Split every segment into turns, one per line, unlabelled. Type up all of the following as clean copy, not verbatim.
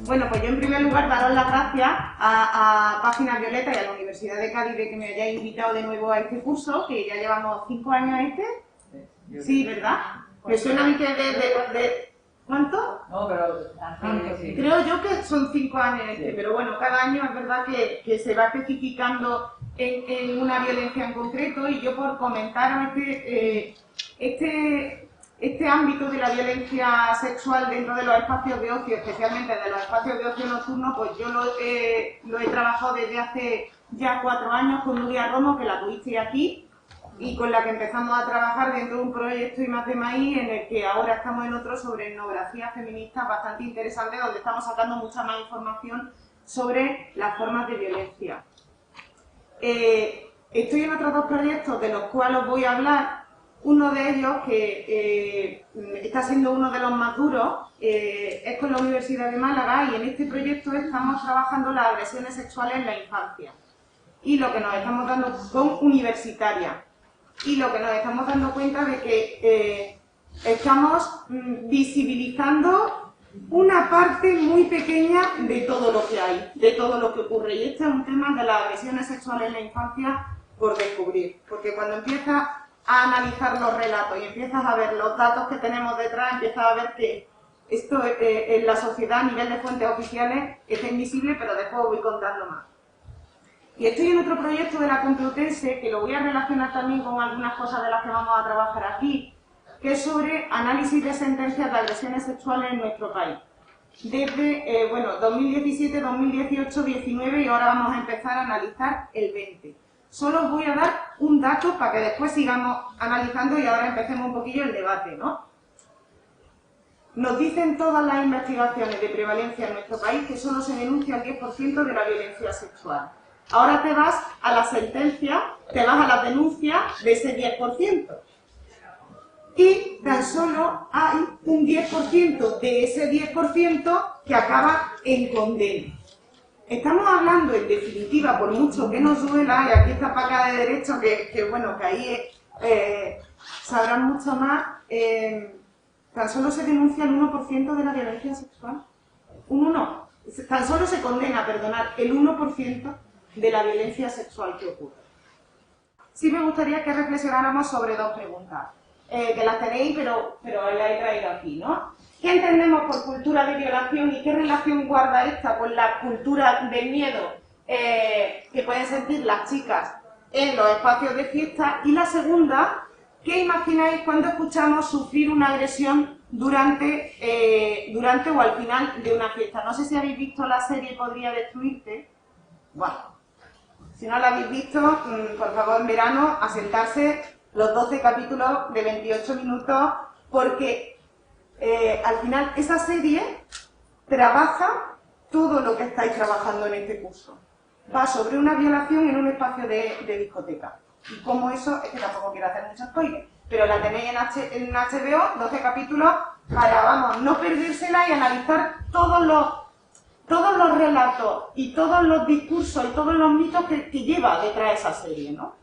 Bueno, pues yo en primer lugar daros las gracias a Páginas Violeta y a la Universidad de Cádiz de que me hayáis invitado de nuevo a este curso, que ya llevamos 5 años Sí, ¿verdad? Me suena a mí que de ¿cuánto?
No, pero
sí. Creo yo que son 5 años pero bueno, cada año es verdad que se va especificando en una violencia en concreto, y yo por comentaros este ámbito de la violencia sexual dentro de los espacios de ocio, especialmente de los espacios de ocio nocturno, pues yo lo he trabajado desde hace ya 4 años con Nuria Romo, que la tuvisteis aquí, y con la que empezamos a trabajar dentro de un proyecto I+D+I, en el que ahora estamos en otro sobre etnografía feminista bastante interesante, donde estamos sacando mucha más información sobre las formas de violencia. Estoy en otros 2 proyectos de los cuales os voy a hablar. Uno de ellos, que está siendo uno de los más duros, es con la Universidad de Málaga, y en este proyecto estamos trabajando las agresiones sexuales en la infancia. Y lo que nos estamos dando con universitarias. Y lo que nos estamos dando cuenta de que estamos visibilizando una parte muy pequeña de todo lo que hay, de todo lo que ocurre. Y este es un tema de las agresiones sexuales en la infancia por descubrir. Porque cuando empiezas a analizar los relatos y empiezas a ver los datos que tenemos detrás, empiezas a ver que esto en la sociedad a nivel de fuentes oficiales está invisible, pero después os voy contando más. Y estoy en otro proyecto de la Complutense, que lo voy a relacionar también con algunas cosas de las que vamos a trabajar aquí, que es sobre análisis de sentencias de agresiones sexuales en nuestro país. Desde, 2017, 2018, 19 y ahora vamos a empezar a analizar el 20. Solo os voy a dar un dato para que después sigamos analizando y ahora empecemos un poquillo el debate, ¿no? Nos dicen todas las investigaciones de prevalencia en nuestro país que solo se denuncia el 10% de la violencia sexual. Ahora te vas a la sentencia, te vas a la denuncia de ese 10%. Y tan solo hay un 10% de ese 10% que acaba en condena. Estamos hablando, en definitiva, por mucho que nos duela, y aquí está Paca de Derecho, que ahí sabrán mucho más, tan solo se denuncia el 1% de la violencia sexual. Tan solo se condena, el 1% de la violencia sexual que ocurre. Sí me gustaría que reflexionáramos sobre 2 preguntas, que las tenéis, pero las he traído aquí, ¿no? ¿Qué entendemos por cultura de violación y qué relación guarda esta con la cultura del miedo que pueden sentir las chicas en los espacios de fiesta? Y la segunda, ¿qué imagináis cuando escuchamos sufrir una agresión durante o al final de una fiesta? No sé si habéis visto la serie Podría Destruirte. Bueno, si no la habéis visto, por favor, en verano, a sentarse los 12 capítulos de 28 minutos, porque al final esa serie trabaja todo lo que estáis trabajando en este curso. Va sobre una violación en un espacio de discoteca. Y como eso, es que tampoco quiero hacer mucho spoiler, pero la tenéis en HBO, 12 capítulos, para, no perdérsela y analizar todos los relatos y todos los discursos y todos los mitos que lleva detrás esa serie, ¿no?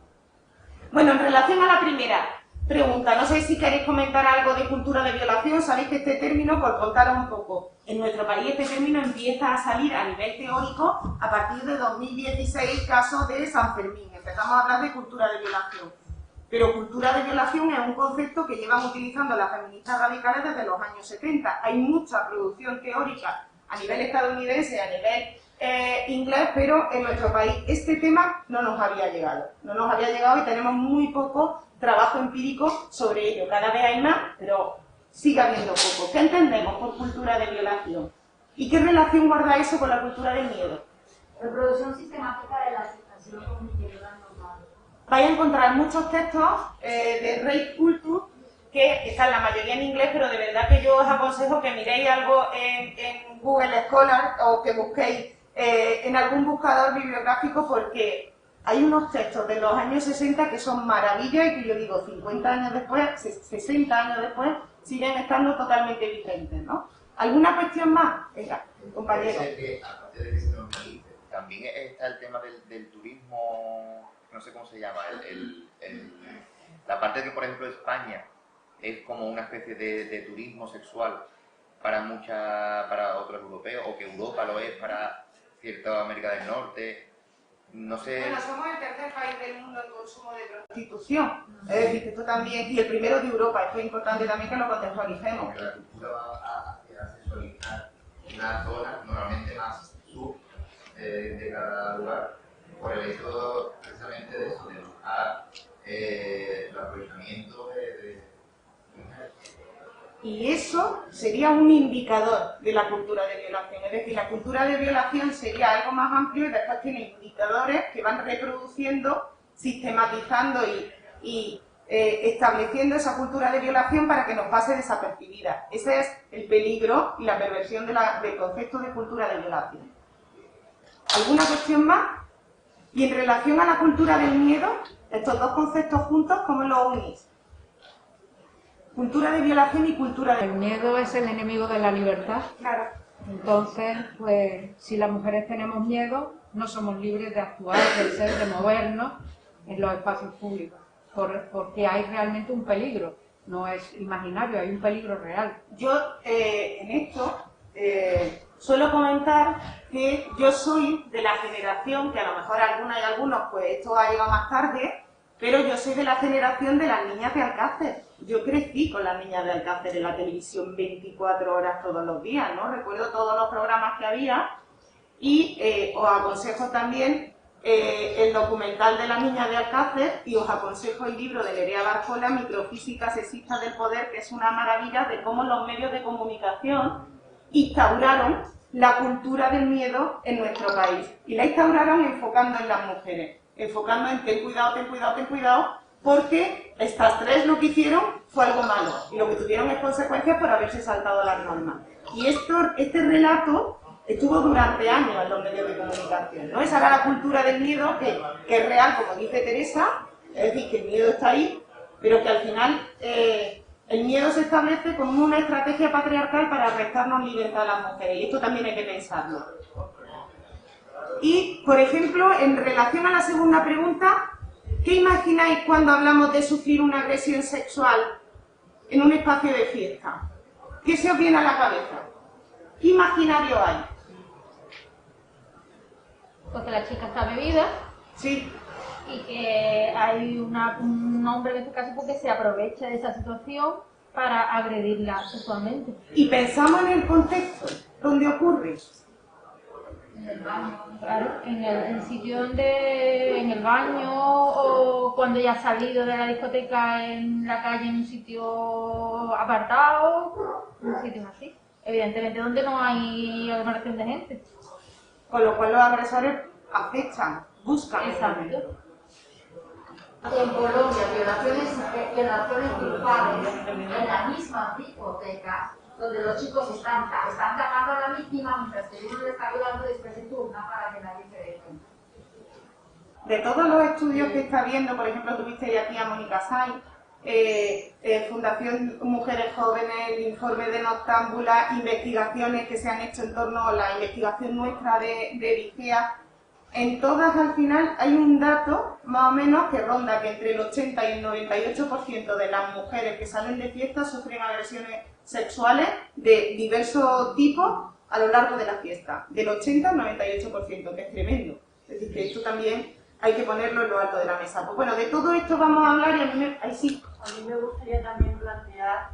Bueno, en relación a la primera pregunta, no sé si queréis comentar algo de cultura de violación. Sabéis que este término, por contaros un poco, en nuestro país este término empieza a salir a nivel teórico a partir de 2016, caso de San Fermín. Empezamos a hablar de cultura de violación. Pero cultura de violación es un concepto que llevan utilizando las feministas radicales desde los años 70. Hay mucha producción teórica a nivel estadounidense, a nivel inglés, pero en nuestro país este tema no nos había llegado. No nos había llegado y tenemos muy poco trabajo empírico sobre ello. Cada vez hay más, pero sigue habiendo poco. ¿Qué entendemos por cultura de violación? ¿Y qué relación guarda eso con la cultura del miedo?
Reproducción sistemática de la aceptación cognitiva normal.
Vais a encontrar muchos textos de rape culture que están la mayoría en inglés, pero de verdad que yo os aconsejo que miréis algo en Google Scholar o que busquéis en algún buscador bibliográfico, porque hay unos textos de los años 60 que son maravillas y que yo digo 50 años después, 60 años después, siguen estando totalmente vigentes, ¿no? ¿Alguna cuestión más? Venga, compañero.
También está el tema del turismo, no sé cómo se llama, la parte que, por ejemplo, España es como una especie de turismo sexual para otros europeos, o que Europa lo es para cierta América del Norte. No sé.
Bueno, somos el tercer país del mundo en consumo de prostitución. Es decir, que esto también, y el primero de Europa, esto es importante también que lo contextualicemos.
La cultura va a sexualizar una zona, normalmente más sur de cada lugar, por el hecho precisamente de eso, de buscar el aprovechamiento de mujeres.
Y eso sería un indicador de la cultura de violación. Es decir, la cultura de violación sería algo más amplio y después tiene indicadores que van reproduciendo, sistematizando y estableciendo esa cultura de violación para que nos pase desapercibida. Ese es el peligro y la perversión del concepto de cultura de violación. ¿Alguna cuestión más? Y en relación a la cultura del miedo, estos dos conceptos juntos, ¿cómo los unís? Cultura de violación y cultura de...
El miedo es el enemigo de la libertad.
Claro.
Entonces, pues, si las mujeres tenemos miedo, no somos libres de actuar, de ser, de movernos en los espacios públicos. Porque hay realmente un peligro. No es imaginario, hay un peligro real.
Yo, en esto, suelo comentar que yo soy de la generación, que a lo mejor algunas y algunos, pues esto ha llegado más tarde, pero yo soy de la generación de las niñas de Alcácer. Yo crecí con las niñas de Alcácer en la televisión 24 horas todos los días, ¿no? Recuerdo todos los programas que había y os aconsejo también el documental de las niñas de Alcácer y os aconsejo el libro de Nerea Barjola, Microfísica sexista del poder, que es una maravilla de cómo los medios de comunicación instauraron la cultura del miedo en nuestro país. Y la instauraron enfocando en las mujeres, enfocando en ten cuidado, ten cuidado, ten cuidado, porque estas tres lo que hicieron fue algo malo y lo que tuvieron es consecuencias por haberse saltado las normas. Y este relato estuvo durante años en los medios de comunicación, ¿no? Esa era la cultura del miedo que es real, como dice Teresa, es decir, que el miedo está ahí, pero que al final el miedo se establece como una estrategia patriarcal para restarnos libertad a las mujeres, y esto también hay que pensarlo. Y, por ejemplo, en relación a la segunda pregunta, ¿qué imagináis cuando hablamos de sufrir una agresión sexual en un espacio de fiesta? ¿Qué se os viene a la cabeza? ¿Qué imaginario hay?
Porque la chica está bebida.
Sí.
Y que hay un hombre en este caso porque se aprovecha de esa situación para agredirla sexualmente.
Y pensamos en el contexto donde ocurre.
Claro, en el sitio donde, en el baño o cuando ya ha salido de la discoteca en la calle, en un sitio apartado, un sitio así. Evidentemente donde no hay aglomeración de gente.
Con lo cual los agresores acechan, buscan.
Exacto.
En Colombia, violaciones grupales en la misma discoteca, donde los chicos están tapando a la víctima mientras que uno le está violando y después se turna para que nadie se dé cuenta.
De todos los estudios que está viendo, por ejemplo, tuviste aquí a Mónica Sainz, Fundación Mujeres Jóvenes, el informe de Noctámbula, investigaciones que se han hecho en torno a la investigación nuestra de Vigea. En todas, al final, hay un dato, más o menos, que ronda que entre el 80 y el 98% de las mujeres que salen de fiesta sufren agresiones sexuales de diversos tipos a lo largo de la fiesta. Del 80 al 98%, que es tremendo. Es decir, que esto también hay que ponerlo en lo alto de la mesa. Pues bueno, de todo esto vamos a hablar y a mí me... Ahí sí.
A mí me gustaría también plantear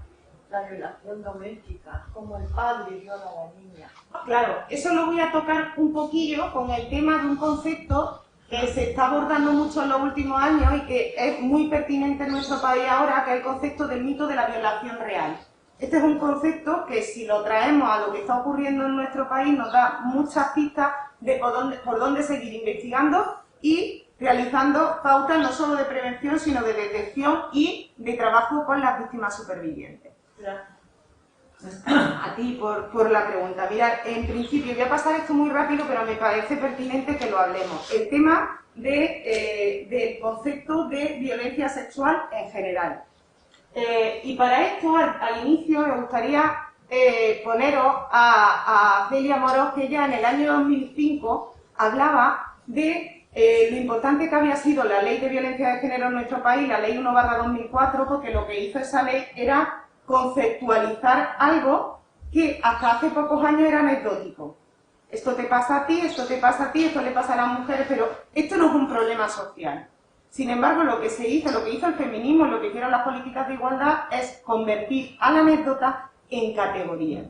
la violación doméstica, como el padre viola a la niña.
Claro, eso lo voy a tocar un poquillo con el tema de un concepto que se está abordando mucho en los últimos años y que es muy pertinente en nuestro país ahora, que es el concepto del mito de la violación real. Este es un concepto que, si lo traemos a lo que está ocurriendo en nuestro país, nos da muchas pistas de por dónde seguir investigando y realizando pautas no solo de prevención, sino de detección y de trabajo con las víctimas supervivientes. A ti por la pregunta. Mirad, en principio, voy a pasar esto muy rápido, pero me parece pertinente que lo hablemos. El tema del concepto de violencia sexual en general. Y para esto, al inicio, me gustaría poneros a Celia Morós, que ya en el año 2005 hablaba de lo importante que había sido la Ley de Violencia de Género en nuestro país, la Ley 1/2004, porque lo que hizo esa ley era conceptualizar algo que hasta hace pocos años era anecdótico. Esto te pasa a ti, esto te pasa a ti, esto le pasa a las mujeres, pero esto no es un problema social. Sin embargo, lo que se hizo, lo que hizo el feminismo, lo que hicieron las políticas de igualdad es convertir a la anécdota en categoría.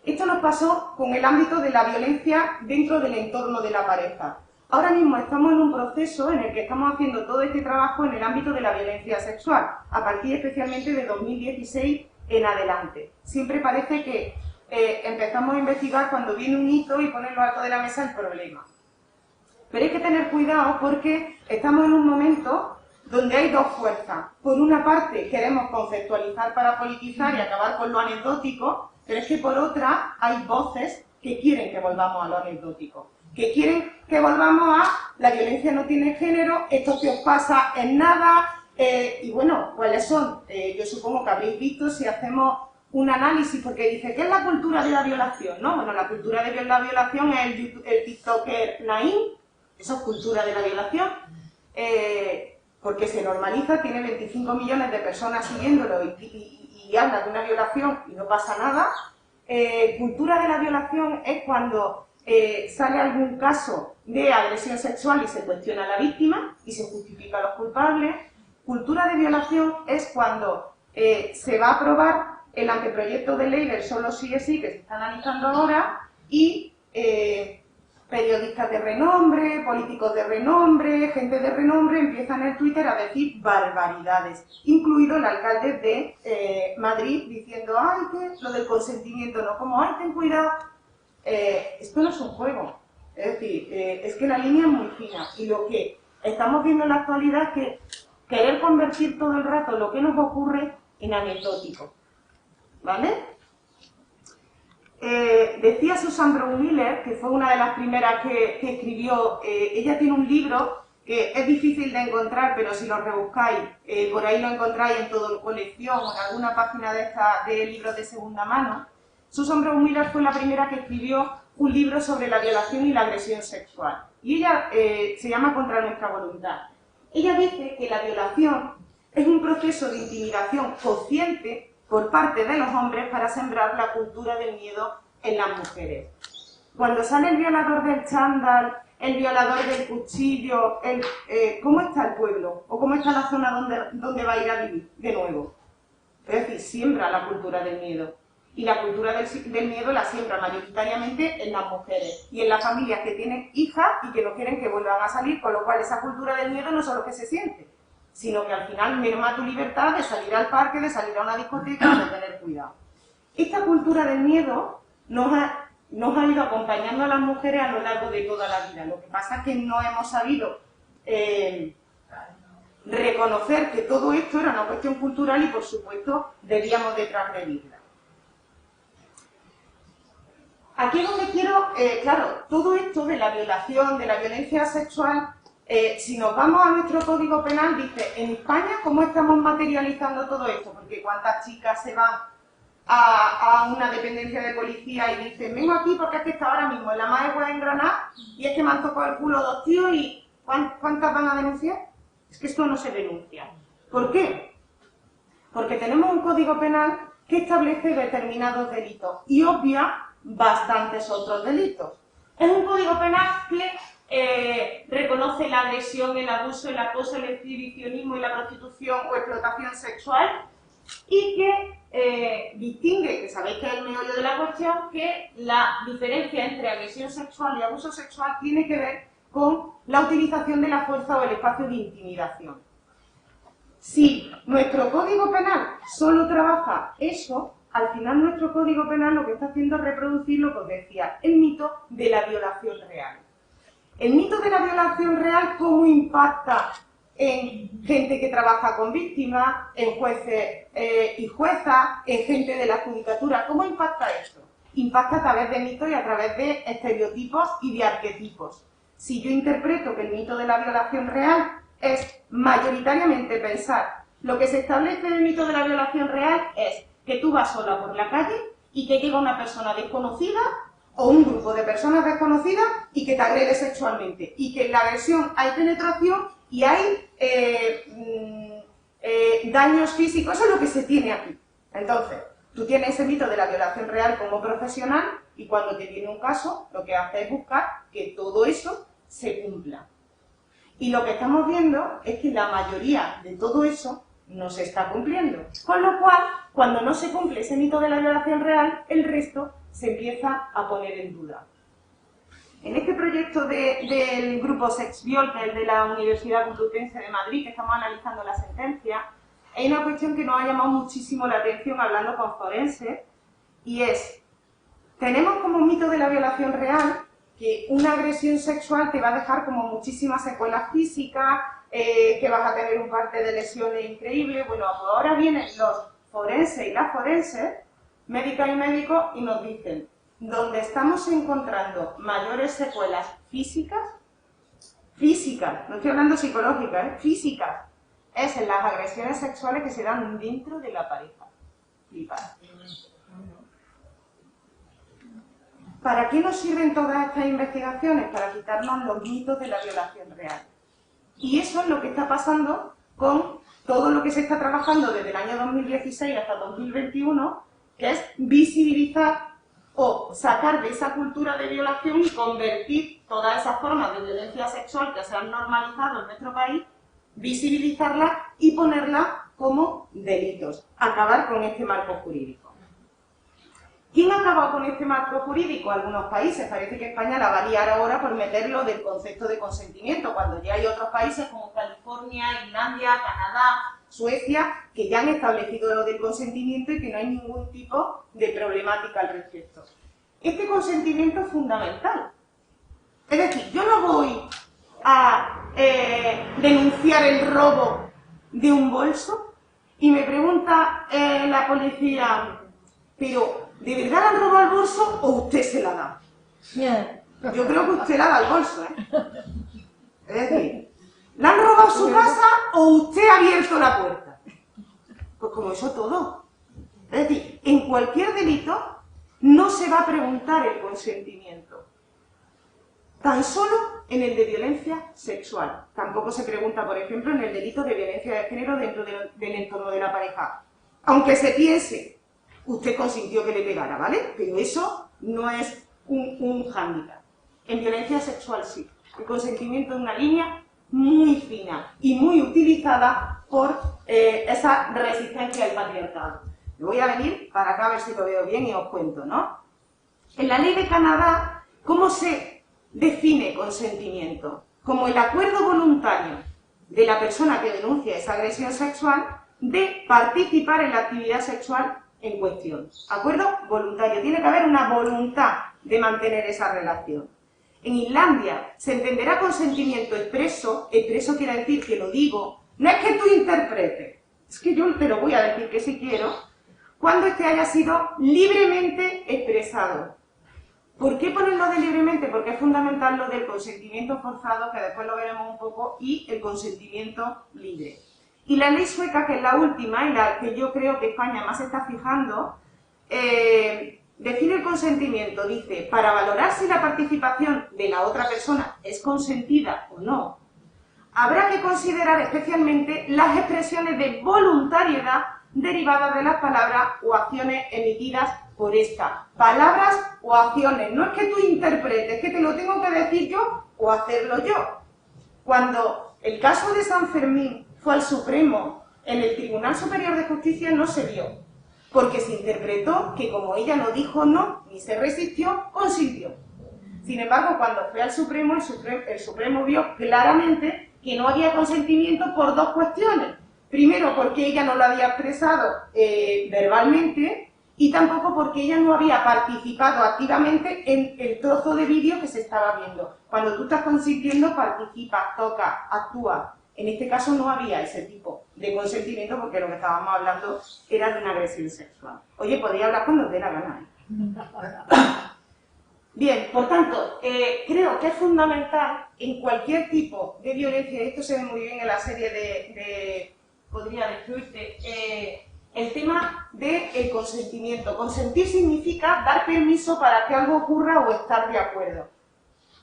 Esto nos pasó con el ámbito de la violencia dentro del entorno de la pareja. Ahora mismo estamos en un proceso en el que estamos haciendo todo este trabajo en el ámbito de la violencia sexual, a partir especialmente de 2016 en adelante. Siempre parece que empezamos a investigar cuando viene un hito y ponerlo alto de la mesa el problema. Pero hay que tener cuidado porque estamos en un momento donde hay dos fuerzas. Por una parte queremos conceptualizar para politizar y acabar con lo anecdótico, pero es que por otra hay voces que quieren que volvamos a lo anecdótico, que quieren que volvamos a la violencia no tiene género, esto que os pasa es nada, y bueno, ¿cuáles son? Yo supongo que habréis visto si hacemos un análisis, porque dice, ¿qué es la cultura de la violación? ¿No? Bueno, la cultura de la violación es el tiktoker Naim, eso es cultura de la violación, porque se normaliza, tiene 25 millones de personas siguiéndolo y habla de una violación y no pasa nada. Cultura de la violación es cuando sale algún caso de agresión sexual y se cuestiona a la víctima y se justifica a los culpables. Cultura de violación es cuando se va a aprobar el anteproyecto de ley del solo sí es sí, que se está analizando ahora, y periodistas de renombre, políticos de renombre, gente de renombre empiezan en Twitter a decir barbaridades, incluido el alcalde de Madrid diciendo, ay, que lo del consentimiento no, como, ay, ten cuidado. Esto no es un juego, es decir, es que la línea es muy fina y lo que estamos viendo en la actualidad es que querer convertir todo el rato lo que nos ocurre en anecdótico, ¿vale? Decía Susan Brown Miller, que fue una de las primeras que escribió, ella tiene un libro que es difícil de encontrar, pero si lo rebuscáis, por ahí lo encontráis en toda colección o en alguna página de libros de segunda mano. Susan Brown Miller fue la primera que escribió un libro sobre la violación y la agresión sexual. Y ella se llama Contra nuestra voluntad. Ella dice que la violación es un proceso de intimidación consciente por parte de los hombres para sembrar la cultura del miedo en las mujeres. Cuando sale el violador del chándal, el violador del cuchillo, ¿cómo está el pueblo? ¿O cómo está la zona donde va a ir a vivir de nuevo? Es decir, siembra la cultura del miedo. Y la cultura del miedo la siembra mayoritariamente en las mujeres y en las familias que tienen hijas y que no quieren que vuelvan a salir, con lo cual esa cultura del miedo no solo que se siente, sino que al final merma tu libertad de salir al parque, de salir a una discoteca, de tener cuidado. Esta cultura del miedo nos ha ido acompañando a las mujeres a lo largo de toda la vida. Lo que pasa es que no hemos sabido reconocer que todo esto era una cuestión cultural y, por supuesto, debíamos de transgredirla. Aquí es donde quiero, claro, todo esto de la violación, de la violencia sexual, si nos vamos a nuestro Código Penal, dice, en España, ¿cómo estamos materializando todo esto? Porque cuántas chicas se van a una dependencia de policía y dicen, vengo aquí porque es que está ahora mismo en la Maegua en Granada y es que me han tocado el culo 2 tíos y ¿cuántas van a denunciar? Es que esto no se denuncia. ¿Por qué? Porque tenemos un Código Penal que establece determinados delitos y obvia bastantes otros delitos. Es un Código Penal que reconoce la agresión, el abuso, el acoso, el exhibicionismo y la prostitución o explotación sexual y que distingue, que sabéis que es el meollo de la cuestión, que la diferencia entre agresión sexual y abuso sexual tiene que ver con la utilización de la fuerza o el espacio de intimidación. Si nuestro Código Penal solo trabaja eso, al final nuestro Código Penal lo que está haciendo es reproducir lo que os decía, el mito de la violación real. El mito de la violación real, ¿cómo impacta en gente que trabaja con víctimas, en jueces y juezas, en gente de la judicatura? ¿Cómo impacta esto? Impacta a través de mitos y a través de estereotipos y de arquetipos. Si yo interpreto que el mito de la violación real es mayoritariamente pensar, lo que se establece en el mito de la violación real es que tú vas sola por la calle y que llega una persona desconocida o un grupo de personas desconocidas y que te agrede sexualmente. Y que en la agresión hay penetración y hay daños físicos, eso es lo que se tiene aquí. Entonces, Tú tienes ese mito de la violación real como profesional y cuando te viene un caso, lo que haces es buscar que todo eso se cumpla. Y lo que estamos viendo es que la mayoría de todo eso no se está cumpliendo. Con lo cual, cuando no se cumple ese mito de la violación real, el resto se empieza a poner en duda. En este proyecto del grupo SexViol, que es de la Universidad Complutense de Madrid, que estamos analizando la sentencia, hay una cuestión que nos ha llamado muchísimo la atención hablando con forenses, y es, tenemos como mito de la violación real que una agresión sexual te va a dejar como muchísimas secuelas físicas, que vas a tener un parte de lesiones increíbles. Bueno, pues ahora vienen los forenses y las forenses, médicas y médicos, y nos dicen, donde estamos encontrando mayores secuelas físicas, no estoy hablando psicológicas, físicas, es en las agresiones sexuales que se dan dentro de la pareja. Flipad. ¿Para qué nos sirven todas estas investigaciones? Para quitarnos los mitos de la violación real. Y eso es lo que está pasando con todo lo que se está trabajando desde el año 2016 hasta 2021, que es visibilizar o sacar de esa cultura de violación y convertir todas esas formas de violencia sexual que se han normalizado en nuestro país, visibilizarlas y ponerlas como delitos. Acabar con este marco jurídico. ¿Quién ha acabado con este marco jurídico? Algunos países. Parece que España la va a liar ahora por meterlo del concepto de consentimiento, cuando ya hay otros países como California, Islandia, Canadá, Suecia, que ya han establecido lo del consentimiento y que no hay ningún tipo de problemática al respecto. Este consentimiento es fundamental. Es decir, yo no voy a denunciar el robo de un bolso y me pregunta la policía, pero ¿de verdad le han robado el bolso o usted se la da? Yo creo que usted la da el bolso, ¿eh? Es decir, ¿le han robado su casa o usted ha abierto la puerta? Pues como eso todo. Es decir, en cualquier delito no se va a preguntar el consentimiento. Tan solo en el de violencia sexual. Tampoco se pregunta, por ejemplo, en el delito de violencia de género dentro del entorno de la pareja. Aunque se piense, usted consintió que le pegara, ¿vale? Pero eso no es un hándicap. En violencia sexual sí. El consentimiento es una línea muy fina y muy utilizada por esa resistencia al patriarcado. Me voy a venir para acá a ver si lo veo bien y os cuento, ¿no? En la ley de Canadá, ¿cómo se define consentimiento? Como el acuerdo voluntario de la persona que denuncia esa agresión sexual de participar en la actividad sexual en cuestión. Acuerdo voluntario. Tiene que haber una voluntad de mantener esa relación. En Islandia se entenderá consentimiento expreso. Expreso quiere decir que lo digo. No es que tú interpretes. Es que yo te lo voy a decir que si quiero. Cuando este haya sido libremente expresado. ¿Por qué ponerlo de libremente? Porque es fundamental lo del consentimiento forzado, que después lo veremos un poco, y el consentimiento libre. Y la ley sueca, que es la última y la que yo creo que España más se está fijando, define el consentimiento, dice, para valorar si la participación de la otra persona es consentida o no, habrá que considerar especialmente las expresiones de voluntariedad derivadas de las palabras o acciones emitidas por esta. Palabras o acciones. No es que tú interpretes, es que te lo tengo que decir yo o hacerlo yo. Cuando el caso de San Fermín fue al Supremo, en el Tribunal Superior de Justicia no se dio, porque se interpretó que como ella no dijo no, ni se resistió, consintió. Sin embargo, cuando fue al Supremo, el Supremo vio claramente que no había consentimiento por dos cuestiones. Primero, porque ella no lo había expresado verbalmente, y tampoco porque ella no había participado activamente en el trozo de vídeo que se estaba viendo. Cuando tú estás consintiendo, participas, tocas, actúas. En este caso no había ese tipo de consentimiento porque lo que estábamos hablando era de una agresión sexual. Oye, podría hablar cuando te dé la gana, ¿eh? Bien, por tanto, creo que es fundamental en cualquier tipo de violencia, y esto se ve muy bien en la serie de Podría Destruirte, el tema del consentimiento. Consentir significa dar permiso para que algo ocurra o estar de acuerdo.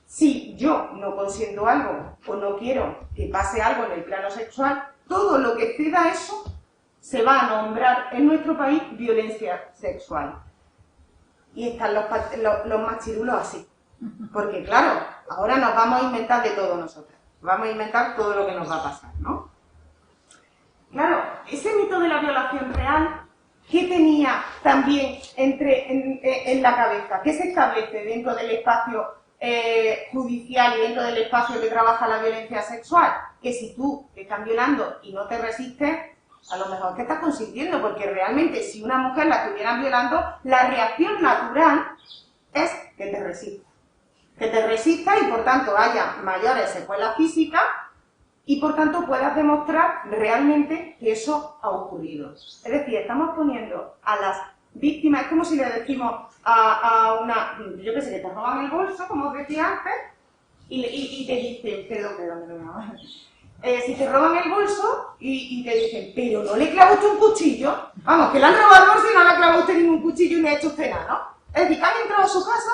Si yo no consiento algo o no quiero que pase algo en el plano sexual, todo lo que exceda eso se va a nombrar en nuestro país violencia sexual. Y están los machirulos así. Porque claro, ahora nos vamos a inventar de todo nosotros. Vamos a inventar todo lo que nos va a pasar, ¿no? Claro, ese mito de la violación real, ¿qué tenía también en la cabeza? ¿Qué se establece dentro del espacio judicial y dentro del espacio que trabaja la violencia sexual? Que si tú te están violando y no te resistes, a lo mejor te estás consintiendo, porque realmente si una mujer la estuvieran violando, la reacción natural es que te resistas. Que te resistas y por tanto haya mayores secuelas físicas y por tanto puedas demostrar realmente que eso ha ocurrido. Es decir, estamos poniendo a las víctimas, es como si le decimos a una, yo qué sé, que te roban el bolso, como os decía antes, y te dicen, perdón, si te roban el bolso y te dicen, pero no le clava usted un cuchillo, vamos, que le han robado el bolso y no le ha clavado usted ningún cuchillo y no ha hecho usted nada, ¿no? Es decir, que han entrado a su casa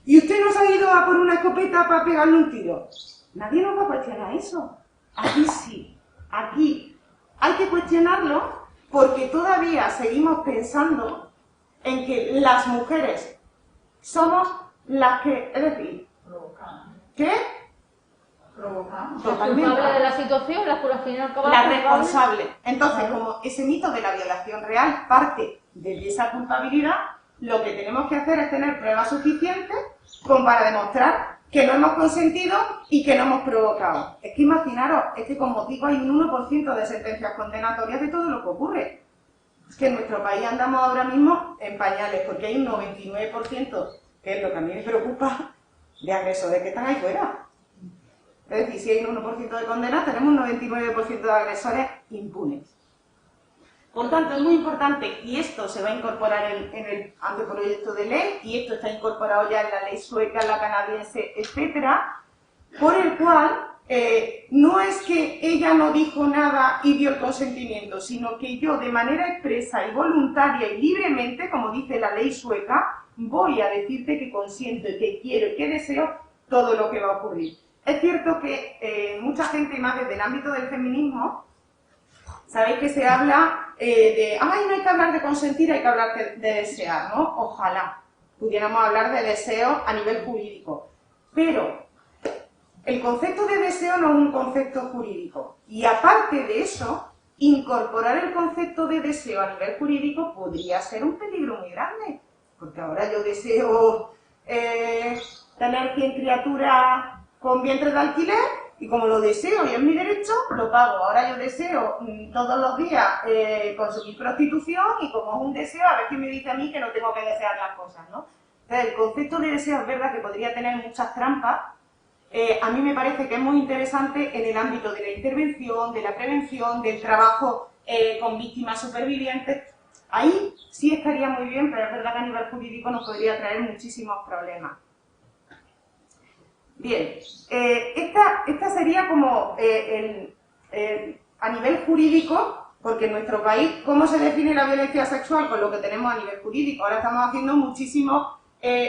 y usted no se ha ido a por una escopeta para pegarle un tiro. Nadie nos va a cuestionar eso. Aquí sí, aquí hay que cuestionarlo porque todavía seguimos pensando en que las mujeres somos las que, es decir, ¿qué?
Provocamos.
Totalmente.
La culpable de la situación, la final
La responsable. Entonces, como ese mito de la violación real parte de esa culpabilidad, lo que tenemos que hacer es tener pruebas suficientes como para demostrar que no hemos consentido y que no hemos provocado. Es que imaginaros, es que como digo, hay un 1% de sentencias condenatorias de todo lo que ocurre. Es que en nuestro país andamos ahora mismo en pañales, porque hay un 99%, que es lo que a mí me preocupa, de agresores que están ahí fuera. Es decir, si hay un 1% de condenas, tenemos un 99% de agresores impunes. Por tanto, es muy importante, y esto se va a incorporar en el anteproyecto de ley, y esto está incorporado ya en la ley sueca, la canadiense, etcétera, por el cual no es que ella no dijo nada y dio el consentimiento, sino que yo de manera expresa y voluntaria y libremente, como dice la ley sueca, voy a decirte que consiento, que quiero y que deseo todo lo que va a ocurrir. Es cierto que mucha gente, más desde el ámbito del feminismo, sabéis que se habla ay, no hay que hablar de consentir, hay que hablar de desear, ¿no? Ojalá pudiéramos hablar de deseo a nivel jurídico. Pero el concepto de deseo no es un concepto jurídico. Y aparte de eso, incorporar el concepto de deseo a nivel jurídico podría ser un peligro muy grande. Porque ahora yo deseo tener 100 criaturas con vientre de alquiler, y como lo deseo y es mi derecho, lo pago. Ahora yo deseo todos los días consumir prostitución, y como es un deseo, a ver quién me dice a mí que no tengo que desear las cosas, ¿no? Entonces, el concepto de deseo es verdad que podría tener muchas trampas. A mí me parece que es muy interesante en el ámbito de la intervención, de la prevención, del trabajo con víctimas supervivientes. Ahí sí estaría muy bien, pero es verdad que a nivel jurídico nos podría traer muchísimos problemas. Bien, esta sería como a nivel jurídico, porque en nuestro país, ¿cómo se define la violencia sexual? Con lo que tenemos a nivel jurídico. Ahora estamos haciendo muchísimo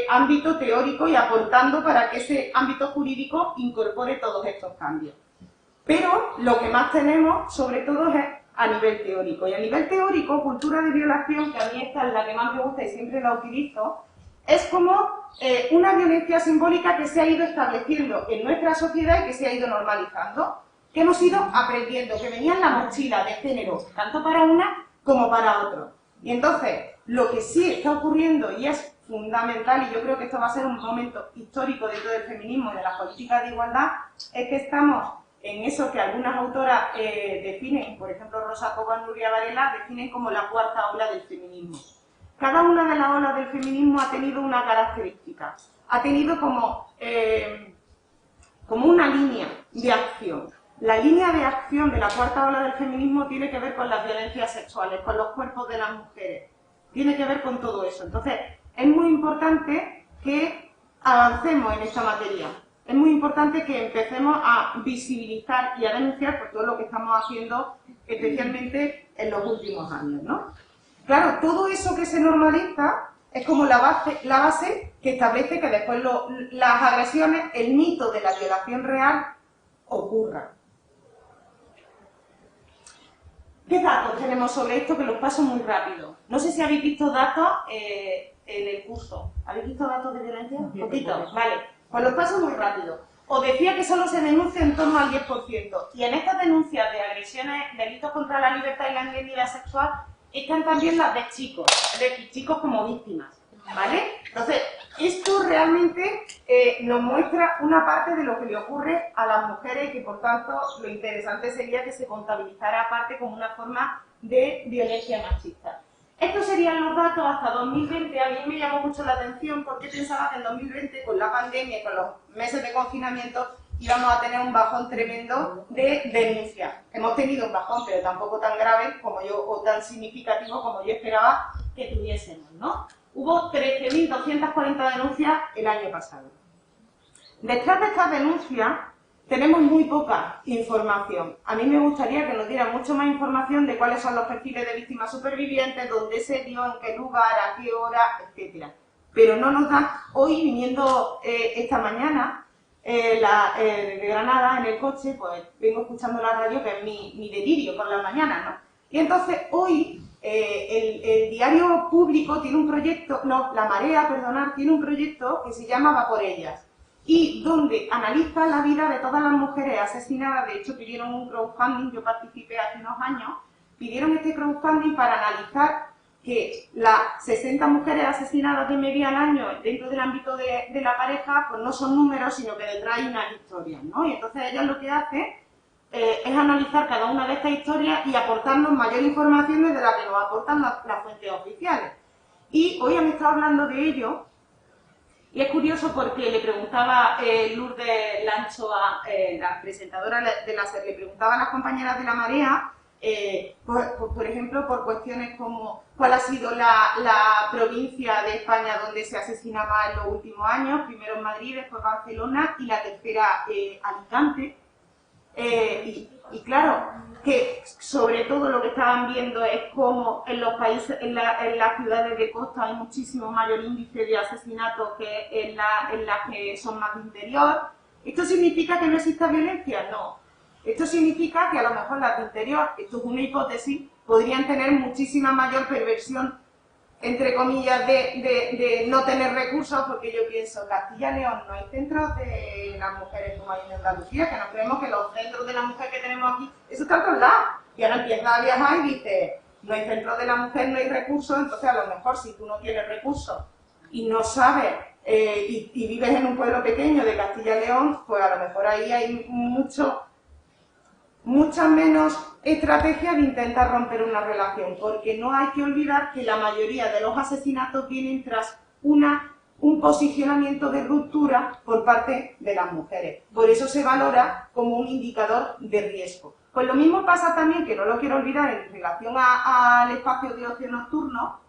ámbito teórico y aportando para que ese ámbito jurídico incorpore todos estos cambios. Pero lo que más tenemos, sobre todo, es a nivel teórico. Y a nivel teórico, cultura de violación, que a mí esta es la que más me gusta y siempre la utilizo, es como una violencia simbólica que se ha ido estableciendo en nuestra sociedad y que se ha ido normalizando, que hemos ido aprendiendo, que venía en la mochila de género, tanto para una como para otro. Y entonces, lo que sí está ocurriendo, y es fundamental, y yo creo que esto va a ser un momento histórico dentro del feminismo y de las políticas de igualdad, es que estamos en eso que algunas autoras definen, por ejemplo Rosa Cobán, Nuria Varela, definen como la cuarta ola del feminismo. Cada una de las olas del feminismo ha tenido una característica, ha tenido como una línea de acción. La línea de acción de la cuarta ola del feminismo tiene que ver con las violencias sexuales, con los cuerpos de las mujeres, tiene que ver con todo eso. Entonces, es muy importante que avancemos en esta materia, es muy importante que empecemos a visibilizar y a denunciar por todo lo que estamos haciendo, especialmente en los últimos años, ¿no? Claro, todo eso que se normaliza es como la base que establece que después las agresiones, el mito de la violación real, ocurra. ¿Qué datos tenemos sobre esto? Que los paso muy rápido. No sé si habéis visto datos en el curso. ¿Habéis visto datos de violencia? Poquito, vale. Pues los paso muy rápido. Os decía que solo se denuncia en torno al 10%. Y en estas denuncias de agresiones, delitos contra la libertad y la integridad sexual, están también las de chicos, es decir, chicos como víctimas, ¿vale? Entonces, esto realmente nos muestra una parte de lo que le ocurre a las mujeres y que, por tanto, lo interesante sería que se contabilizara aparte como una forma de violencia machista. Estos serían los datos hasta 2020. A mí me llamó mucho la atención porque pensaba que en 2020, con la pandemia y con los meses de confinamiento, íbamos a tener un bajón tremendo de denuncias. Hemos tenido un bajón, pero tampoco tan grave como yo, o tan significativo como yo esperaba que tuviésemos, ¿no? Hubo 13.240 denuncias el año pasado. Detrás de estas denuncias tenemos muy poca información. A mí me gustaría que nos dieran mucho más información de cuáles son los perfiles de víctimas supervivientes, dónde se dio, en qué lugar, a qué hora, etc. Pero no nos dan. Hoy, viniendo esta mañana de Granada en el coche, pues vengo escuchando la radio, que es mi delirio por las mañanas, ¿no? Y entonces hoy el diario público tiene un proyecto, no, La Marea, perdonad, tiene un proyecto que se llama Va por ellas, y donde analiza la vida de todas las mujeres asesinadas. De hecho, pidieron un crowdfunding, yo participé hace unos años, pidieron este crowdfunding para analizar que las 60 mujeres asesinadas de media al año dentro del ámbito de la pareja, pues no son números, sino que detrás hay unas historias, ¿no? Y entonces ellas lo que hacen es analizar cada una de estas historias y aportarnos mayor información desde la que nos aportan las fuentes oficiales. Y hoy han estado hablando de ello. Y es curioso porque le preguntaba Lourdes Lanchoa, la presentadora de la SER, le preguntaba a las compañeras de La Marea, por ejemplo, por cuestiones como cuál ha sido la provincia de España donde se asesina más en los últimos años, primero en Madrid, después Barcelona y la tercera Alicante. Y claro, que sobre todo lo que estaban viendo es cómo en los países, en las ciudades de costa hay muchísimo mayor índice de asesinatos que en las que son más de interior. ¿Esto significa que no exista violencia? No. Esto significa que a lo mejor las de interior, esto es una hipótesis, podrían tener muchísima mayor perversión, entre comillas, de no tener recursos, porque yo pienso, Castilla y León no hay centros de las mujeres como hay en Andalucía, que nos creemos que los centros de la mujer que tenemos aquí, eso está en todos lados. Y ahora empiezas a viajar y dices, no hay centros de la mujer, no hay recursos, entonces a lo mejor si tú no tienes recursos y no sabes, y vives en un pueblo pequeño de Castilla y León, pues a lo mejor ahí hay muchas menos estrategias de intentar romper una relación, porque no hay que olvidar que la mayoría de los asesinatos vienen tras un posicionamiento de ruptura por parte de las mujeres. Por eso se valora como un indicador de riesgo. Pues lo mismo pasa también, que no lo quiero olvidar, en relación al espacio de ocio nocturno.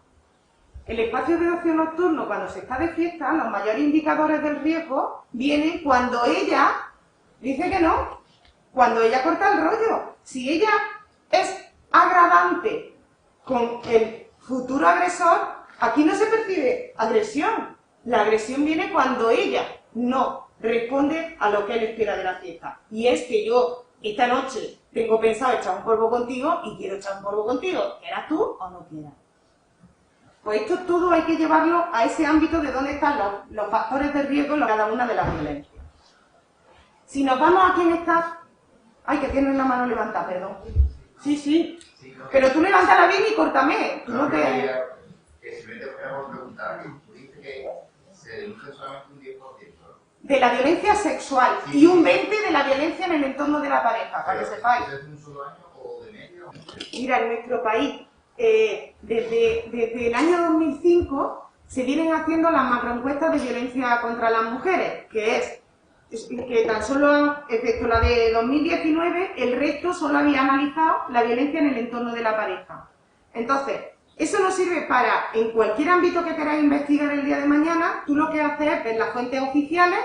El espacio de ocio nocturno, cuando se está de fiesta, los mayores indicadores del riesgo vienen cuando ella dice que no. Cuando ella corta el rollo. Si ella es agradante con el futuro agresor, aquí no se percibe agresión. La agresión viene cuando ella no responde a lo que él espera de la fiesta. Y es que yo esta noche tengo pensado echar un polvo contigo y quiero echar un polvo contigo. ¿Quieras tú o no quieras? Pues esto todo hay que llevarlo a ese ámbito de dónde están los factores de riesgo en cada una de las violencias. Si nos vamos a quién está... Ay, que tienes la mano levantada, perdón. Sí. Pero tú levántala bien y córtame. Tú no te...
Que simplemente queremos preguntar, tú dices que se denuncia solamente un 10%.
De la violencia sexual y un 20% de la violencia en el entorno de la pareja, para que sepáis.
¿Es de un solo año o de medio?
Mira, en nuestro país, desde el año 2005, se vienen haciendo las macroencuestas de violencia contra las mujeres, que tan solo, excepto la de 2019, el resto solo había analizado la violencia en el entorno de la pareja. Entonces, eso nos sirve para, en cualquier ámbito que queráis investigar el día de mañana, tú lo que haces es ver las fuentes oficiales,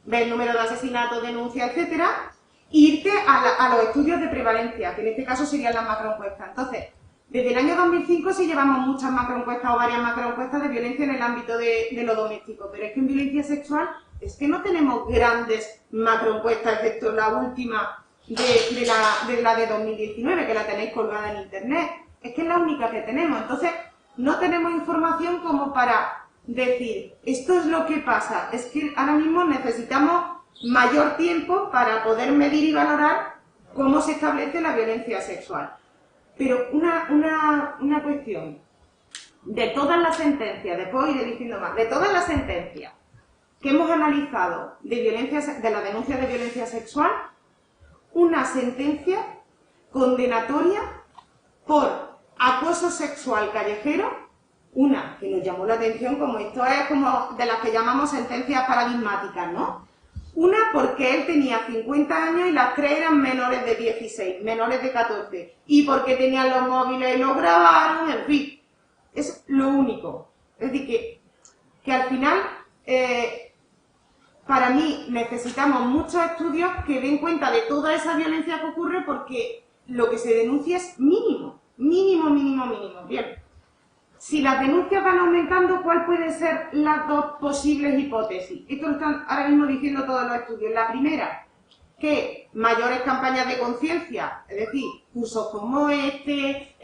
ver el número de asesinatos, denuncias, etcétera, e irte a los estudios de prevalencia, que en este caso serían las macroencuestas. Entonces, desde el año 2005 sí llevamos muchas macroencuestas o varias macroencuestas de violencia en el ámbito de lo doméstico, pero es que en violencia sexual es que no tenemos grandes macroencuestas, excepto la última de la de 2019, que la tenéis colgada en internet. Es que es la única que tenemos. Entonces, no tenemos información como para decir, esto es lo que pasa. Es que ahora mismo necesitamos mayor tiempo para poder medir y valorar cómo se establece la violencia sexual. Pero una cuestión, de todas las sentencias, después iré diciendo más, de todas las sentencias que hemos analizado de la denuncia de violencia sexual, una sentencia condenatoria por acoso sexual callejero, una que nos llamó la atención, como esto es como de las que llamamos sentencias paradigmáticas, ¿no? Una porque él tenía 50 años y las tres eran menores de 16, menores de 14, y porque tenían los móviles y los grabaron, en fin, es lo único. Es decir, que al final, para mí, necesitamos muchos estudios que den cuenta de toda esa violencia que ocurre, porque lo que se denuncia es mínimo, mínimo, mínimo, mínimo. Bien. Si las denuncias van aumentando, ¿cuál pueden ser las dos posibles hipótesis? Esto lo están ahora mismo diciendo todos los estudios. La primera, que mayores campañas de conciencia, es decir, cursos como este,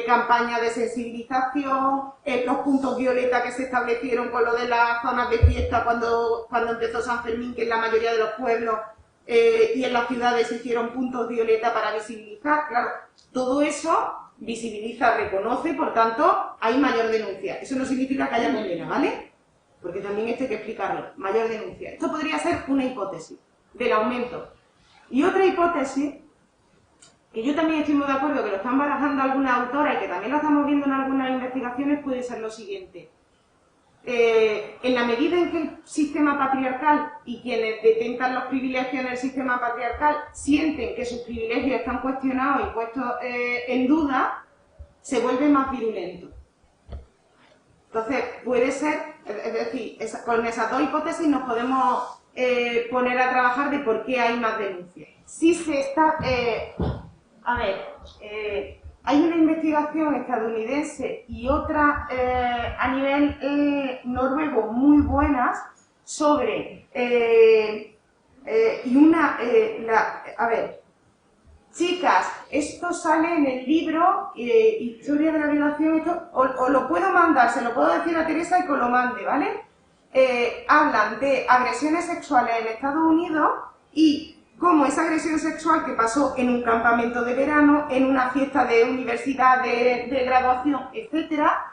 campañas de sensibilización, los puntos violeta que se establecieron con lo de las zonas de fiesta cuando empezó San Fermín, que en la mayoría de los pueblos y en las ciudades se hicieron puntos violeta para visibilizar. Claro, todo eso visibiliza, reconoce, por tanto, hay mayor denuncia. Eso no significa que haya condena, ¿vale? Porque también esto hay que explicarlo. Mayor denuncia. Esto podría ser una hipótesis del aumento. Y otra hipótesis, que yo también estoy muy de acuerdo, que lo están barajando algunas autoras y que también lo estamos viendo en algunas investigaciones, puede ser lo siguiente. En la medida en que el sistema patriarcal y quienes detentan los privilegios en el sistema patriarcal sienten que sus privilegios están cuestionados y puestos en duda, se vuelve más virulento. Entonces, puede ser, es decir, con esas dos hipótesis nos podemos poner a trabajar de por qué hay más denuncias. Si se está... hay una investigación estadounidense y otra a nivel noruego muy buenas sobre chicas, esto sale en el libro Historia de la violación, esto, os lo puedo mandar, se lo puedo decir a Teresa y que os lo mande, ¿vale? Hablan de agresiones sexuales en Estados Unidos y como esa agresión sexual que pasó en un campamento de verano, en una fiesta de universidad de graduación, etcétera,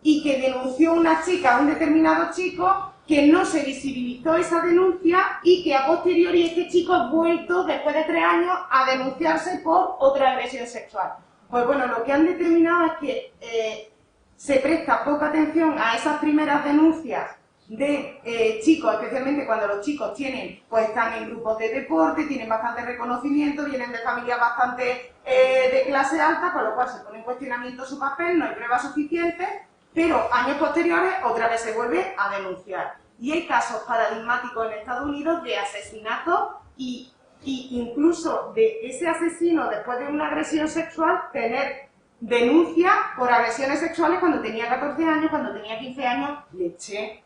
y que denunció una chica a un determinado chico, que no se visibilizó esa denuncia y que a posteriori este chico ha vuelto, después de 3 años, a denunciarse por otra agresión sexual. Pues bueno, lo que han determinado es que se presta poca atención a esas primeras denuncias de chicos, especialmente cuando los chicos están en grupos de deporte, tienen bastante reconocimiento, vienen de familias bastante de clase alta, con lo cual se pone en cuestionamiento su papel, no hay pruebas suficientes, pero años posteriores otra vez se vuelve a denunciar. Y hay casos paradigmáticos en Estados Unidos de asesinatos y incluso de ese asesino, después de una agresión sexual, tener denuncia por agresiones sexuales cuando tenía 14 años, cuando tenía 15 años, leche.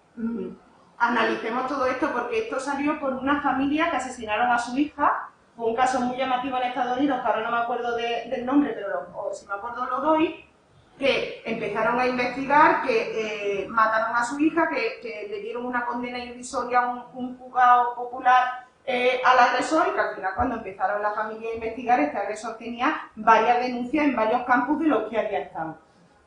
Analicemos todo esto porque esto salió por una familia que asesinaron a su hija. Fue un caso muy llamativo en Estados Unidos, que ahora no me acuerdo del nombre, pero si me acuerdo lo doy, que empezaron a investigar, que mataron a su hija, que le dieron una condena irrisoria a un juzgado popular al agresor, y que al final, cuando empezaron la familia a investigar, este agresor tenía varias denuncias en varios campus de los que había estado.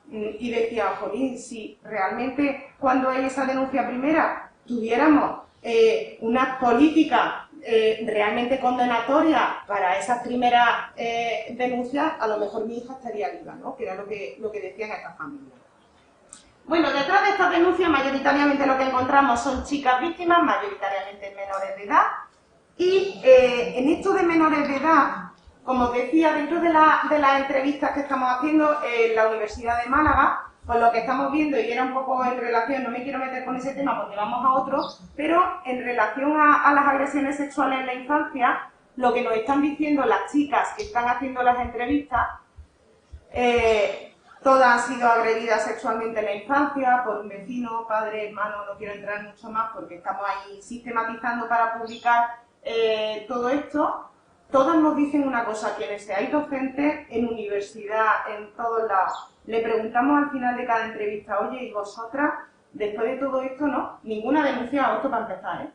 Y decía, jolín, si realmente cuando hay esa denuncia primera tuviéramos una política realmente condenatoria para esas primeras denuncias, a lo mejor mi hija estaría viva, ¿no? Que era lo que decían estas familias. Bueno, detrás de estas denuncias mayoritariamente lo que encontramos son chicas víctimas, mayoritariamente menores de edad, y en esto de menores de edad, como os decía, dentro de las entrevistas que estamos haciendo en la Universidad de Málaga, pues lo que estamos viendo, y era un poco en relación, no me quiero meter con ese tema porque vamos a otro, pero en relación a las agresiones sexuales en la infancia, lo que nos están diciendo las chicas que están haciendo las entrevistas, todas han sido agredidas sexualmente en la infancia por un vecino, padre, hermano, no quiero entrar mucho más porque estamos ahí sistematizando para publicar todo esto. todas nos dicen una cosa, quienes seáis docentes en universidad, en todos lados. Le preguntamos al final de cada entrevista, oye, ¿y vosotras, después de todo esto, no? Ninguna denuncia a esto para empezar, ¿eh?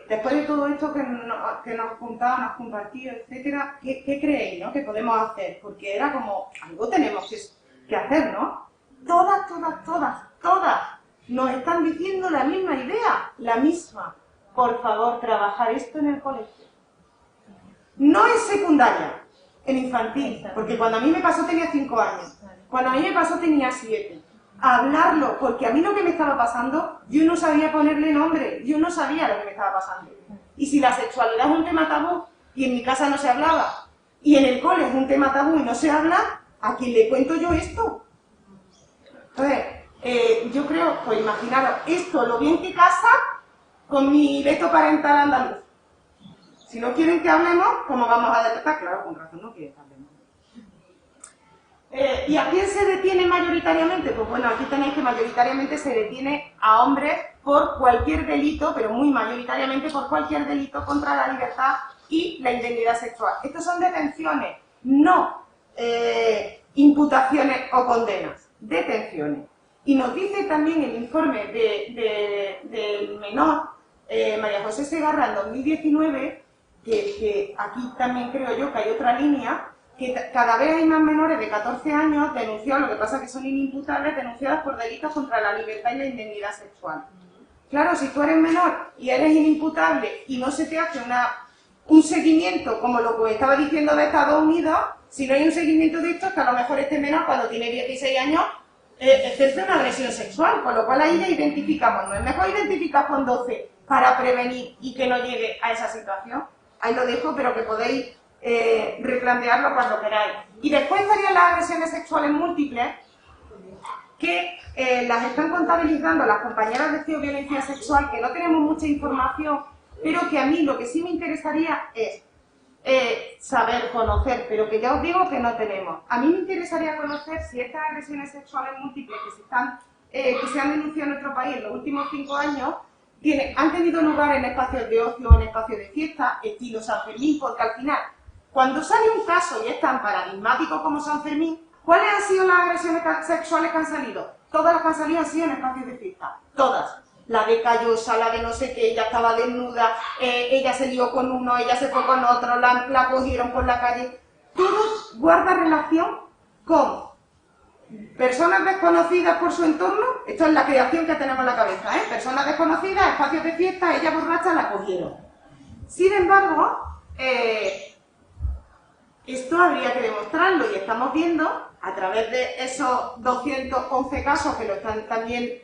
Después de todo esto que nos contado, nos compartido, etcétera, ¿qué creéis, no? Que podemos hacer? Porque era como, algo tenemos que hacer, ¿no? Todas nos están diciendo la misma idea, la misma. Por favor, trabajar esto en el colegio. No es secundaria, en infantil, porque cuando a mí me pasó tenía 5 años, cuando a mí me pasó tenía 7. Hablarlo, porque a mí lo que me estaba pasando, yo no sabía ponerle nombre, yo no sabía lo que me estaba pasando. Y si la sexualidad es un tema tabú, y en mi casa no se hablaba, y en el cole es un tema tabú y no se habla, ¿a quién le cuento yo esto? Entonces, yo creo, pues imaginaros, esto lo bien que casa con mi veto parental andaluz. Si no quieren que hablemos, ¿cómo vamos a detectar? Claro, con razón no quieren que hablemos. ¿Y a quién se detiene mayoritariamente? Pues bueno, aquí tenéis que mayoritariamente se detiene a hombres por cualquier delito, pero muy mayoritariamente por cualquier delito contra la libertad y la indemnidad sexual. Estas son detenciones, no imputaciones o condenas, detenciones. Y nos dice también el informe del menor, María José Segarra, en 2019, que aquí también creo yo que hay otra línea, que cada vez hay más menores de 14 años denunciados, lo que pasa es que son inimputables, denunciadas por delitos contra la libertad y la indemnidad sexual. Claro, si tú eres menor y eres inimputable y no se te hace un seguimiento, como lo que estaba diciendo de Estados Unidos, si no hay un seguimiento de esto, es que a lo mejor este menor, cuando tiene 16 años, ejerce una agresión sexual, con lo cual ahí ya identificamos. No es mejor identificar con 12 para prevenir y que no llegue a esa situación. Ahí lo dejo, pero que podéis replantearlo cuando queráis. Y después estarían las agresiones sexuales múltiples, que las están contabilizando las compañeras de violencia sexual, que no tenemos mucha información, pero que a mí lo que sí me interesaría es saber, conocer, pero que ya os digo que no tenemos. A mí me interesaría conocer si estas agresiones sexuales múltiples que se han denunciado en nuestro país en los últimos 5 años, han tenido lugar en espacios de ocio, en espacios de fiesta, estilo San Fermín, porque al final, cuando sale un caso y es tan paradigmático como San Fermín, ¿cuáles han sido las agresiones sexuales que han salido? Todas las que han salido han sido en espacios de fiesta, todas. La de Callosa, la de no sé qué, ella estaba desnuda, ella se lió con uno, ella se fue con otro, la cogieron por la calle. Todo guarda relación con personas desconocidas por su entorno, esto es la creación que tenemos en la cabeza, personas desconocidas, espacios de fiesta, ella borracha, la cogieron. Sin embargo, esto habría que demostrarlo y estamos viendo, a través de esos 211 casos que lo están también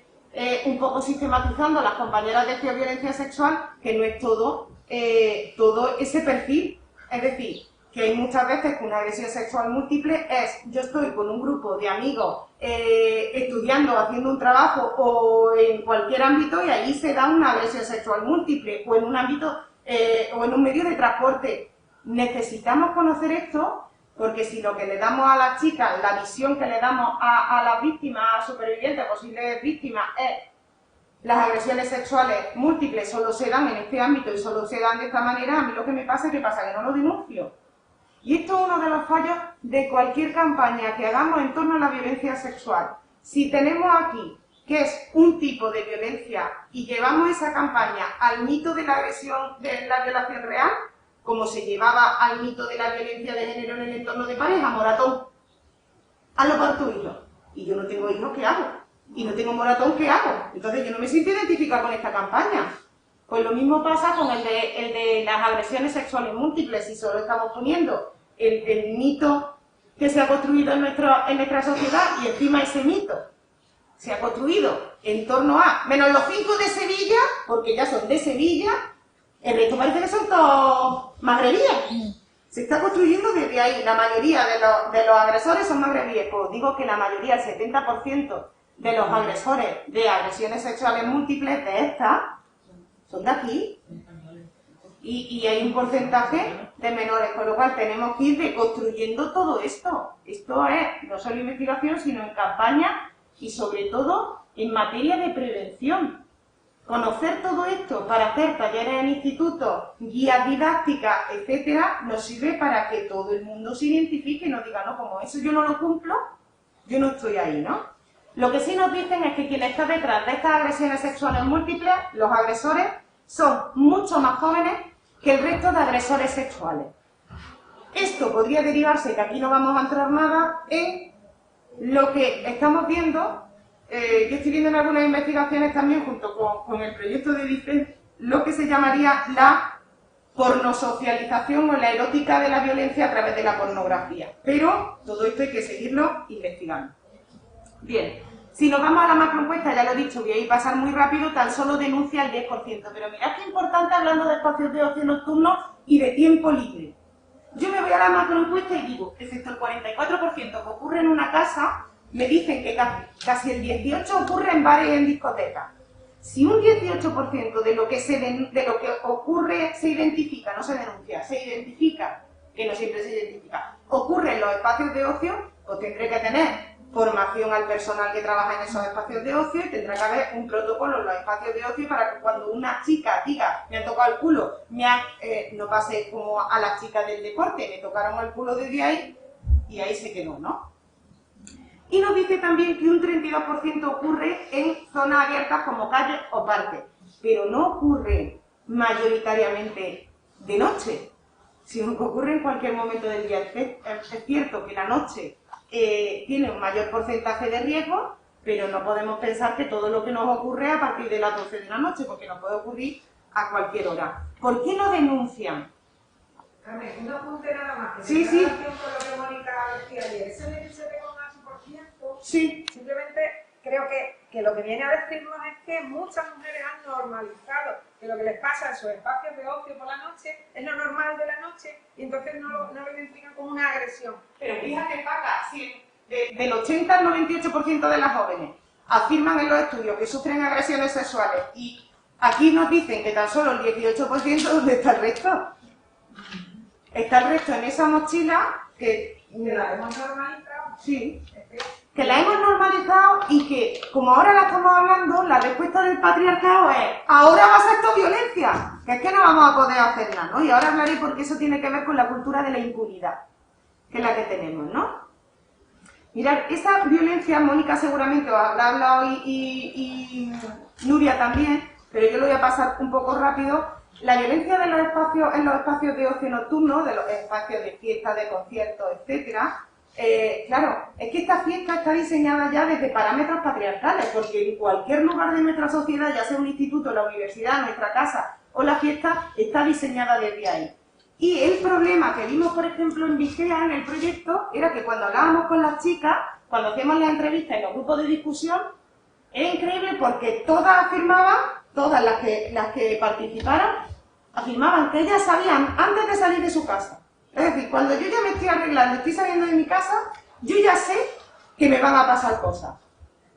un poco sistematizando las compañeras de violencia sexual, que no es todo ese perfil. Es decir, que hay muchas veces que una agresión sexual múltiple es, yo estoy con un grupo de amigos estudiando, haciendo un trabajo o en cualquier ámbito y allí se da una agresión sexual múltiple, o en un ámbito o en un medio de transporte. Necesitamos conocer esto, porque si lo que le damos a las chicas, la visión que le damos a las víctimas, a supervivientes, posibles víctimas, es las agresiones sexuales múltiples solo se dan en este ámbito y solo se dan de esta manera, a mí lo que me pasa es que no lo denuncio. Y esto es uno de los fallos de cualquier campaña que hagamos en torno a la violencia sexual. Si tenemos aquí que es un tipo de violencia y llevamos esa campaña al mito de la agresión, de la violación real, como se llevaba al mito de la violencia de género en el entorno de pareja, moratón, hazlo por tu hijo. Y yo no tengo hijos, ¿qué hago? Y no tengo moratón, ¿qué hago? Entonces yo no me siento identificada con esta campaña. Pues lo mismo pasa con el de las agresiones sexuales múltiples, si solo estamos poniendo el mito que se ha construido en nuestra sociedad, y encima ese mito se ha construido en torno a, menos los 5 de Sevilla, porque ya son de Sevilla, el resto parece que son todos magrebíes. Se está construyendo desde ahí. La mayoría de los agresores son magrebíes. Pues digo que la mayoría, el 70% de los agresores de agresiones sexuales múltiples de estas, son de aquí. Y hay un porcentaje de menores, con lo cual tenemos que ir reconstruyendo todo esto. Esto es no solo investigación, sino en campaña y sobre todo en materia de prevención. Conocer todo esto para hacer talleres en institutos, guías didácticas, etcétera, nos sirve para que todo el mundo se identifique y nos diga, no, como eso yo no lo cumplo, yo no estoy ahí, ¿no? Lo que sí nos dicen es que quien está detrás de estas agresiones sexuales múltiples, los agresores, son mucho más jóvenes que el resto de agresores sexuales. Esto podría derivarse, que aquí no vamos a entrar nada, en lo que estamos viendo. Yo estoy viendo en algunas investigaciones también, junto con el proyecto de DICE, lo que se llamaría la pornosocialización o la erótica de la violencia a través de la pornografía. Pero todo esto hay que seguirlo investigando. Bien, si nos vamos a la macroencuesta, ya lo he dicho, voy a ir pasar muy rápido, tan solo denuncia el 10%. Pero mirad qué importante hablando de espacios de ocio nocturno y de tiempo libre. Yo me voy a la macroencuesta y digo, excepto el 44% que ocurre en una casa, me dicen que casi el 18% ocurre en bares y en discotecas. Si un 18% de lo que ocurre se identifica, no se denuncia, se identifica, que no siempre se identifica, ocurre en los espacios de ocio, pues tendré que tener formación al personal que trabaja en esos espacios de ocio y tendrá que haber un protocolo en los espacios de ocio para que cuando una chica diga, me han tocado el culo, no pase como a las chicas del deporte, me tocaron el culo desde ahí y ahí se quedó, ¿no? Y nos dice también que un 32% ocurre en zonas abiertas como calles o parques, pero no ocurre mayoritariamente de noche, sino que ocurre en cualquier momento del día. Es cierto que la noche tiene un mayor porcentaje de riesgo, pero no podemos pensar que todo lo que nos ocurre a partir de las 12 de la noche, porque nos puede ocurrir a cualquier hora. ¿Por qué no denuncian?
Carmen, un apunte nada más.
Sí, sí.
En relación con lo que Mónica decía ayer, ese 17,8%,
Sí.
simplemente creo que lo que viene a decirnos es que muchas mujeres han normalizado que lo que les pasa en sus espacios de ocio por la noche es lo normal de la noche y entonces no lo identifican como una agresión.
Pero fíjate, Paca, si del 80 al 98% de las jóvenes afirman en los estudios que sufren agresiones sexuales y aquí nos dicen que tan solo el 18%, ¿dónde está el resto? Está el resto en esa mochila que
la hemos normalizado.
Sí, que la hemos normalizado y que, como ahora la estamos hablando, la respuesta del patriarcado es ahora va a ser todo violencia, que es que no vamos a poder hacer nada, ¿no? Y ahora hablaré porque eso tiene que ver con la cultura de la impunidad, que es la que tenemos, ¿no? Mirad, esa violencia, Mónica seguramente os habrá hablado y Nuria también, pero yo lo voy a pasar un poco rápido. La violencia de los espacios, en los espacios de ocio nocturno, de los espacios de fiesta, de conciertos, etcétera, claro, es que esta fiesta está diseñada ya desde parámetros patriarcales, porque en cualquier lugar de nuestra sociedad, ya sea un instituto, la universidad, nuestra casa o la fiesta, está diseñada desde ahí. Y el problema que vimos, por ejemplo, en Vigea, en el proyecto, era que cuando hablábamos con las chicas, cuando hacíamos las entrevistas en los grupos de discusión, era increíble porque todas afirmaban, todas las que participaron, afirmaban que ellas sabían antes de salir de su casa. Es decir, cuando yo ya me estoy arreglando, estoy saliendo de mi casa, yo ya sé que me van a pasar cosas.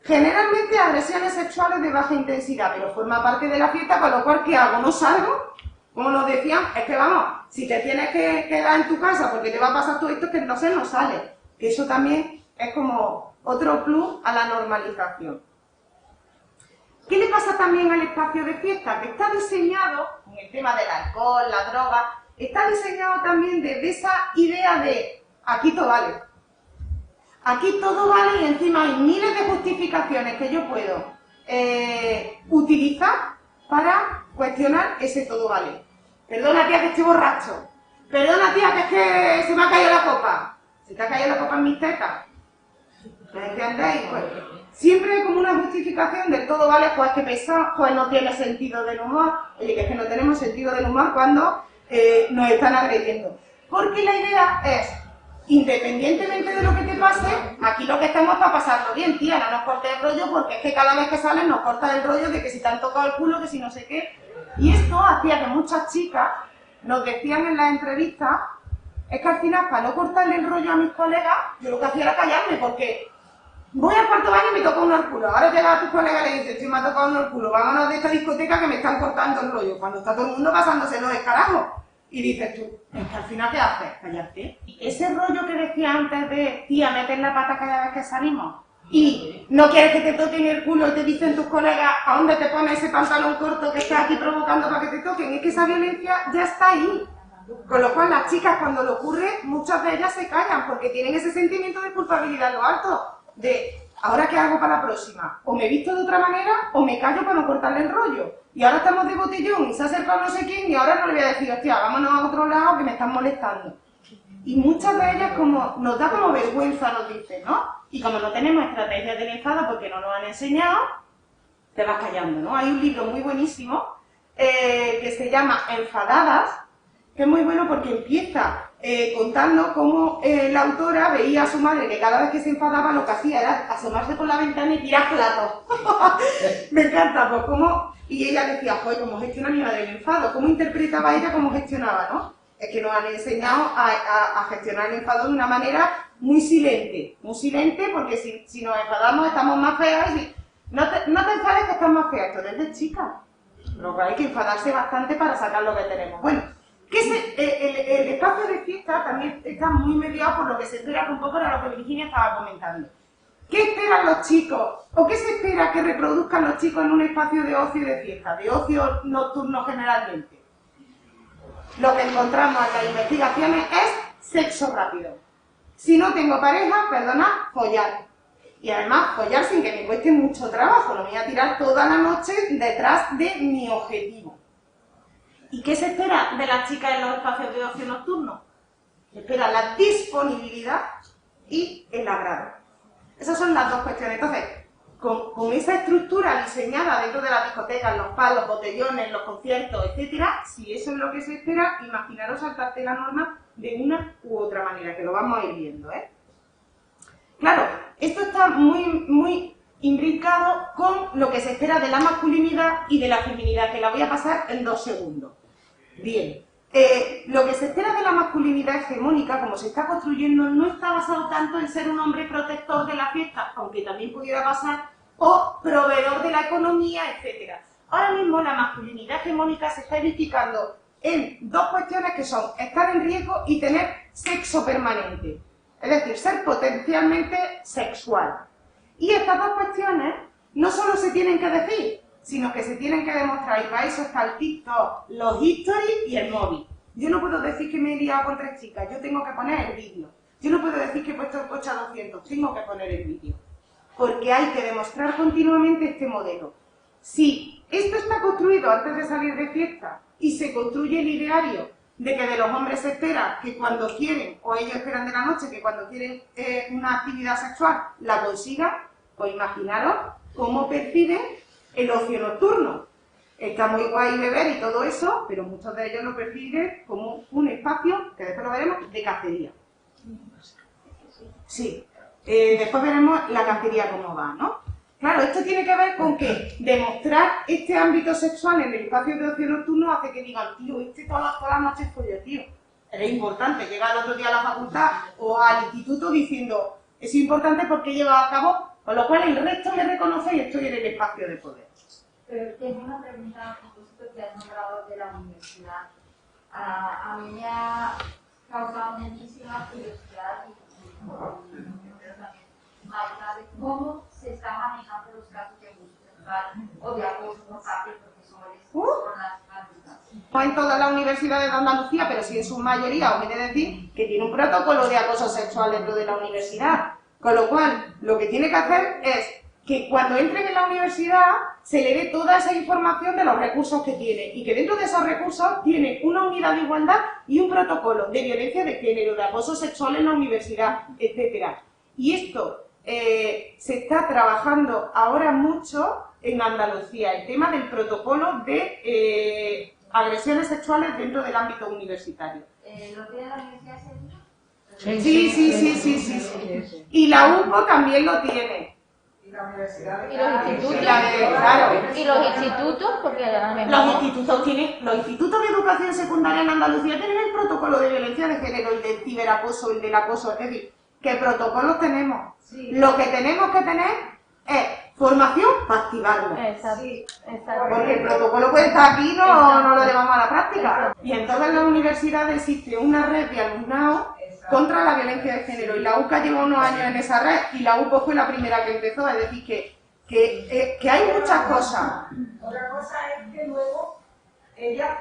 Generalmente agresiones sexuales de baja intensidad, pero forma parte de la fiesta, con lo cual, ¿qué hago? ¿No salgo? Como nos decían, es que vamos, si te tienes que quedar en tu casa porque te va a pasar todo esto, que no sé, no sale. Que eso también es como otro plus a la normalización. ¿Qué le pasa también al espacio de fiesta? Que está diseñado, en el tema del alcohol, la droga, está diseñado también desde esa idea de aquí todo vale. Aquí todo vale y encima hay miles de justificaciones que yo puedo utilizar para cuestionar ese todo vale. Perdona, tía, que estoy borracho. Perdona, tía, que es que se me ha caído la copa. ¿Se te ha caído la copa en mis tetas? ¿Entendéis? Pues, siempre hay como una justificación del todo vale, pues que pesado, pues no tiene sentido del humor. Oye, que es que no tenemos sentido del humor cuando nos están agrediendo. Porque la idea es, independientemente de lo que te pase, aquí lo que estamos es para pasarlo bien, tía, no nos cortes el rollo, porque es que cada vez que sales nos cortas el rollo de que si te han tocado el culo, que si no sé qué. Y esto hacía que muchas chicas nos decían en las entrevistas, es que al final, para no cortarle el rollo a mis colegas, yo lo que hacía era callarme, porque voy al cuarto baño y me toca uno el culo. Ahora llega a tus colegas y le dices, si me ha tocado uno el culo, vámonos de esta discoteca que me están cortando el rollo, cuando está todo el mundo pasándoselo de carajo. Y dices tú, es que al final, ¿qué haces? Callarte. Ese rollo que decía antes de, tía, meter la pata cada vez que salimos, y no quieres que te toquen el culo y te dicen tus colegas a dónde te pones ese pantalón corto que está aquí provocando para que te toquen, es que esa violencia ya está ahí. Con lo cual las chicas cuando le ocurre, muchas de ellas se callan porque tienen ese sentimiento de culpabilidad en lo alto, de ¿ahora qué hago para la próxima? O me visto de otra manera o me callo para no cortarle el rollo. Y ahora estamos de botellón y se ha acercado no sé quién y ahora no le voy a decir, hostia, vámonos a otro lado que me están molestando. Y muchas de ellas como nos da como vergüenza, nos dicen, ¿no? Y como no tenemos estrategias del enfado porque no nos han enseñado, te vas callando, ¿no? Hay un libro muy buenísimo que se llama Enfadadas, que es muy bueno porque empieza contando cómo la autora veía a su madre que cada vez que se enfadaba lo que hacía era asomarse por la ventana y tirar platos. Me encanta, pues cómo... Y ella decía, joder, ¿cómo gestiona mi madre el enfado? ¿Cómo interpretaba ella cómo gestionaba, no? Es que nos han enseñado a gestionar el enfado de una manera muy silente porque si nos enfadamos estamos más feas y no te enfades que estás más fea, esto desde chica. Pero hay que enfadarse bastante para sacar lo que tenemos. Bueno, que el espacio de fiesta también está muy mediado por lo que se espera, que un poco era lo que Virginia estaba comentando. ¿Qué esperan los chicos? ¿O qué se espera que reproduzcan los chicos en un espacio de ocio y de fiesta, de ocio nocturno generalmente? Lo que encontramos en las investigaciones es sexo rápido. Si no tengo pareja, perdona, follar. Y además, follar sin que me cueste mucho trabajo. Lo voy a tirar toda la noche detrás de mi objetivo. ¿Y qué se espera de las chicas en los espacios de ocio nocturno? Se espera la disponibilidad y el agrado. Esas son las dos cuestiones. Entonces, con esa estructura diseñada dentro de las discotecas, los palos, botellones, los conciertos, etcétera, si eso es lo que se espera, imaginaros saltarte la norma de una u otra manera, que lo vamos a ir viendo, ¿eh? Claro, esto está muy imbricado con lo que se espera de la masculinidad y de la feminidad, que la voy a pasar en 2 segundos. Bien, lo que se espera de la masculinidad hegemónica, como se está construyendo, no está basado tanto en ser un hombre protector de la fiesta, aunque también pudiera pasar, o proveedor de la economía, etc. Ahora mismo la masculinidad hegemónica se está edificando en 2 cuestiones que son estar en riesgo y tener sexo permanente, es decir, ser potencialmente sexual. Y estas 2 cuestiones no solo se tienen que decir, sino que se tienen que demostrar, y para eso está el TikTok, los stories y el móvil. Yo no puedo decir que me he liado con 3 chicas, yo tengo que poner el vídeo. Yo no puedo decir que he puesto el coche a 200, tengo que poner el vídeo. Porque hay que demostrar continuamente este modelo. Si esto está construido antes de salir de fiesta y se construye el ideario de que de los hombres se espera que cuando quieren, o ellos esperan de la noche que cuando quieren una actividad sexual la consigan, pues imaginaros cómo perciben el ocio nocturno. Está muy guay beber y todo eso, pero muchos de ellos lo perciben como un espacio, que después lo veremos, de cacería. Sí, después veremos la cacería cómo va, ¿no? Claro, esto tiene que ver con que demostrar este ámbito sexual en el espacio de ocio nocturno hace que digan, tío, todas las noches folla, tío. Es importante, llega el otro día a la facultad o al instituto diciendo, es importante porque lleva a cabo, con lo cual el resto me reconoce y estoy en el espacio de poder.
Tengo una pregunta a propósito que has nombrado de la universidad. A mí me ha causado muchísima curiosidad y de cómo se están manejando los casos de abuso sexual o de acoso por parte de profesores por las alumnas.
No en todas las universidades de Andalucía, pero sí en su mayoría, os he de decir que tiene un protocolo de acoso sexual dentro de la universidad. Con lo cual, lo que tiene que hacer es que cuando entren en la universidad se le dé toda esa información de los recursos que tiene y que dentro de esos recursos tiene una unidad de igualdad y un protocolo de violencia de género, de acoso sexual en la universidad, etc. Y esto se está trabajando ahora mucho en Andalucía, el tema del protocolo de agresiones sexuales dentro del ámbito universitario.
¿Lo tiene la universidad
Sí. Y la UPO también lo tiene.
¿Y los institutos?
Claro.
¿Y los institutos? Porque
Los institutos de educación secundaria en Andalucía tienen el protocolo de violencia de género, el del ciberacoso, el del acoso, es decir, ¿qué protocolos tenemos? Sí. Lo que tenemos que tener es formación para activarlo.
Exacto.
Porque el protocolo puede estar aquí y no lo llevamos a la práctica. Y en todas las universidades existe una red de alumnado contra la violencia de género. Y la UCA lleva unos años en esa red y la UPO fue la primera que empezó. Es decir, que hay muchas cosas.
Otra cosa es que luego ellas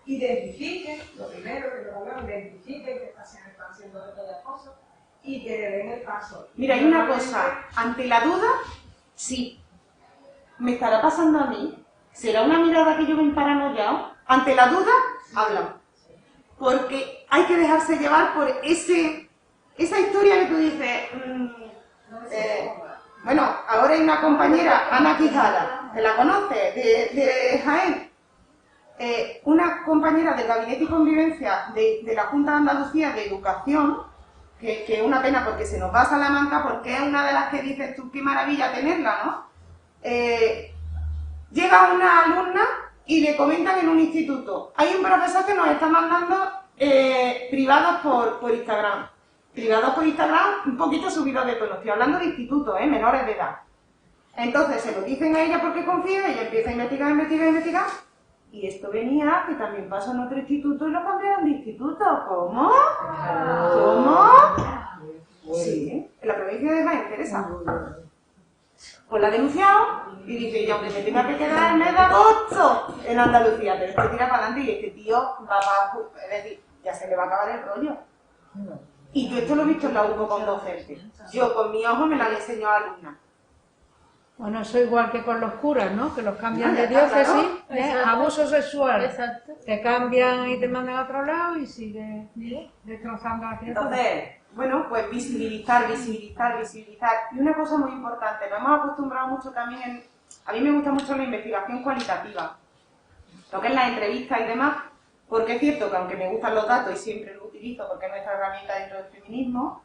identifiquen, lo primero que lo hablamos, identifiquen que están siendo objeto de acoso y que den el paso.
Mira, hay una cosa, ante la duda, sí, me estará pasando a mí, será una mirada que yo me he paranoiado, ante la duda, hablamos. Porque hay que dejarse llevar por esa historia que tú dices, bueno, ahora hay una compañera, Ana Quijada, que la conoce, de Jaén, una compañera del Gabinete y Convivencia de la Junta de Andalucía de Educación, que es una pena porque se nos va a Salamanca, porque es una de las que dices tú, qué maravilla tenerla, ¿no? Llega una alumna y le comentan en un instituto, hay un profesor que nos está mandando privados por Instagram. Privados por Instagram, un poquito subidos de tono. Estoy hablando de institutos, menores de edad. Entonces se lo dicen a ella porque confía, ella empieza a investigar. Y esto venía, que también pasó en otro instituto y lo cambiaron de instituto. ¿Cómo? ¿Cómo? Sí, en la provincia de Jaén, Teresa. Pues la ha denunciado y dice, y aunque me tenga que quedar el mes de agosto en Andalucía, pero esto tira para adelante y este tío va para... Es decir, ya se le va a acabar el rollo. Y yo esto lo he visto en la UPO con docentes. Yo con mi ojo me la he enseñado a alumnas.
Bueno, eso igual que con los curas, ¿no? Que los cambian de
Claro.
diócesis,
Exacto.
abuso sexual.
Exacto.
Te cambian y te mandan a otro lado y sigue destrozando a la criatura.
Entonces, bueno, pues visibilizar. Y una cosa muy importante, nos hemos acostumbrado mucho también a mí me gusta mucho la investigación cualitativa, lo que es la entrevista y demás, porque es cierto que aunque me gustan los datos y siempre los utilizo porque es nuestra herramienta dentro del feminismo,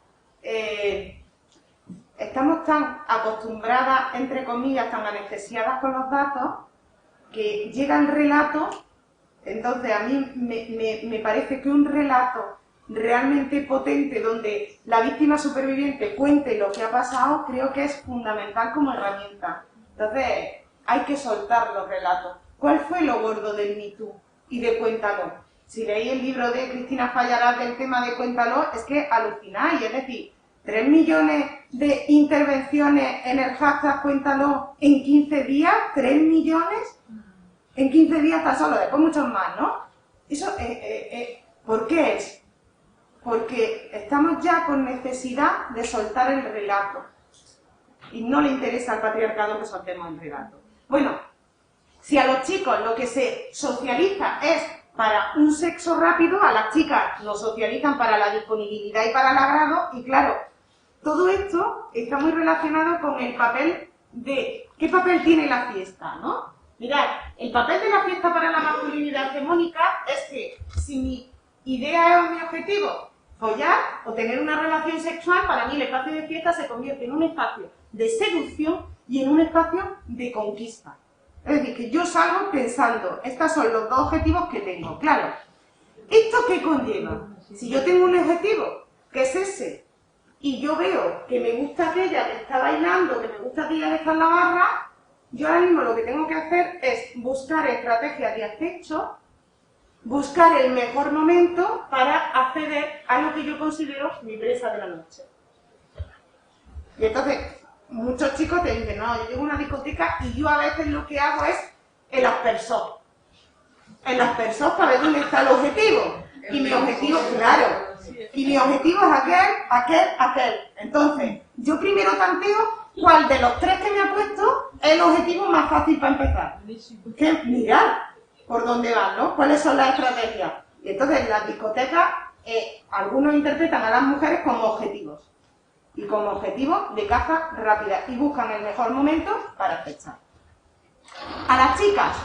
estamos tan acostumbradas, entre comillas, tan anestesiadas con los datos, que llega el relato. Entonces a mí me parece que un relato realmente potente donde la víctima superviviente cuente lo que ha pasado, creo que es fundamental como herramienta. Entonces hay que soltar los relatos. ¿Cuál fue lo gordo del Me Too y de Cuéntalo? Si leí el libro de Cristina Fallarás del tema de Cuéntalo, es que alucináis, es decir, 3 millones de intervenciones en el hashtag Cuéntalo en 15 días, 3 millones en 15 días tan solo, después muchos más, ¿no? Eso, ¿por qué es? Porque estamos ya con necesidad de soltar el relato y no le interesa al patriarcado que soltemos el relato. Bueno, si a los chicos lo que se socializa es para un sexo rápido, a las chicas lo socializan para la disponibilidad y para el agrado, y claro, todo esto está muy relacionado con el papel de... ¿Qué papel tiene la fiesta, no? Mirad, el papel de la fiesta para la masculinidad hegemónica es que si mi idea es mi objetivo, follar o tener una relación sexual, para mí el espacio de fiesta se convierte en un espacio de seducción y en un espacio de conquista. Es decir, que yo salgo pensando, estos son los dos objetivos que tengo. Claro, ¿esto qué conlleva? Si yo tengo un objetivo, que es ese, y yo veo que me gusta aquella que está bailando, que me gusta aquella que está en la barra, yo ahora mismo lo que tengo que hacer es buscar estrategias de acecho, buscar el mejor momento para acceder a lo que yo considero mi presa de la noche. Y entonces, muchos chicos te dicen, no, yo llego a una discoteca y yo a veces lo que hago es el aspersor. El aspersor para ver dónde está el objetivo. Y mi objetivo, claro, y mi objetivo es aquel. Entonces, yo primero tanteo cuál de los 3 que me ha puesto es el objetivo más fácil para empezar. Que mirar por dónde van, ¿no? ¿Cuáles son las estrategias? Y entonces en las discotecas, algunos interpretan a las mujeres como objetivos. Y como objetivo de caza rápida. Y buscan el mejor momento para fechar. A las chicas,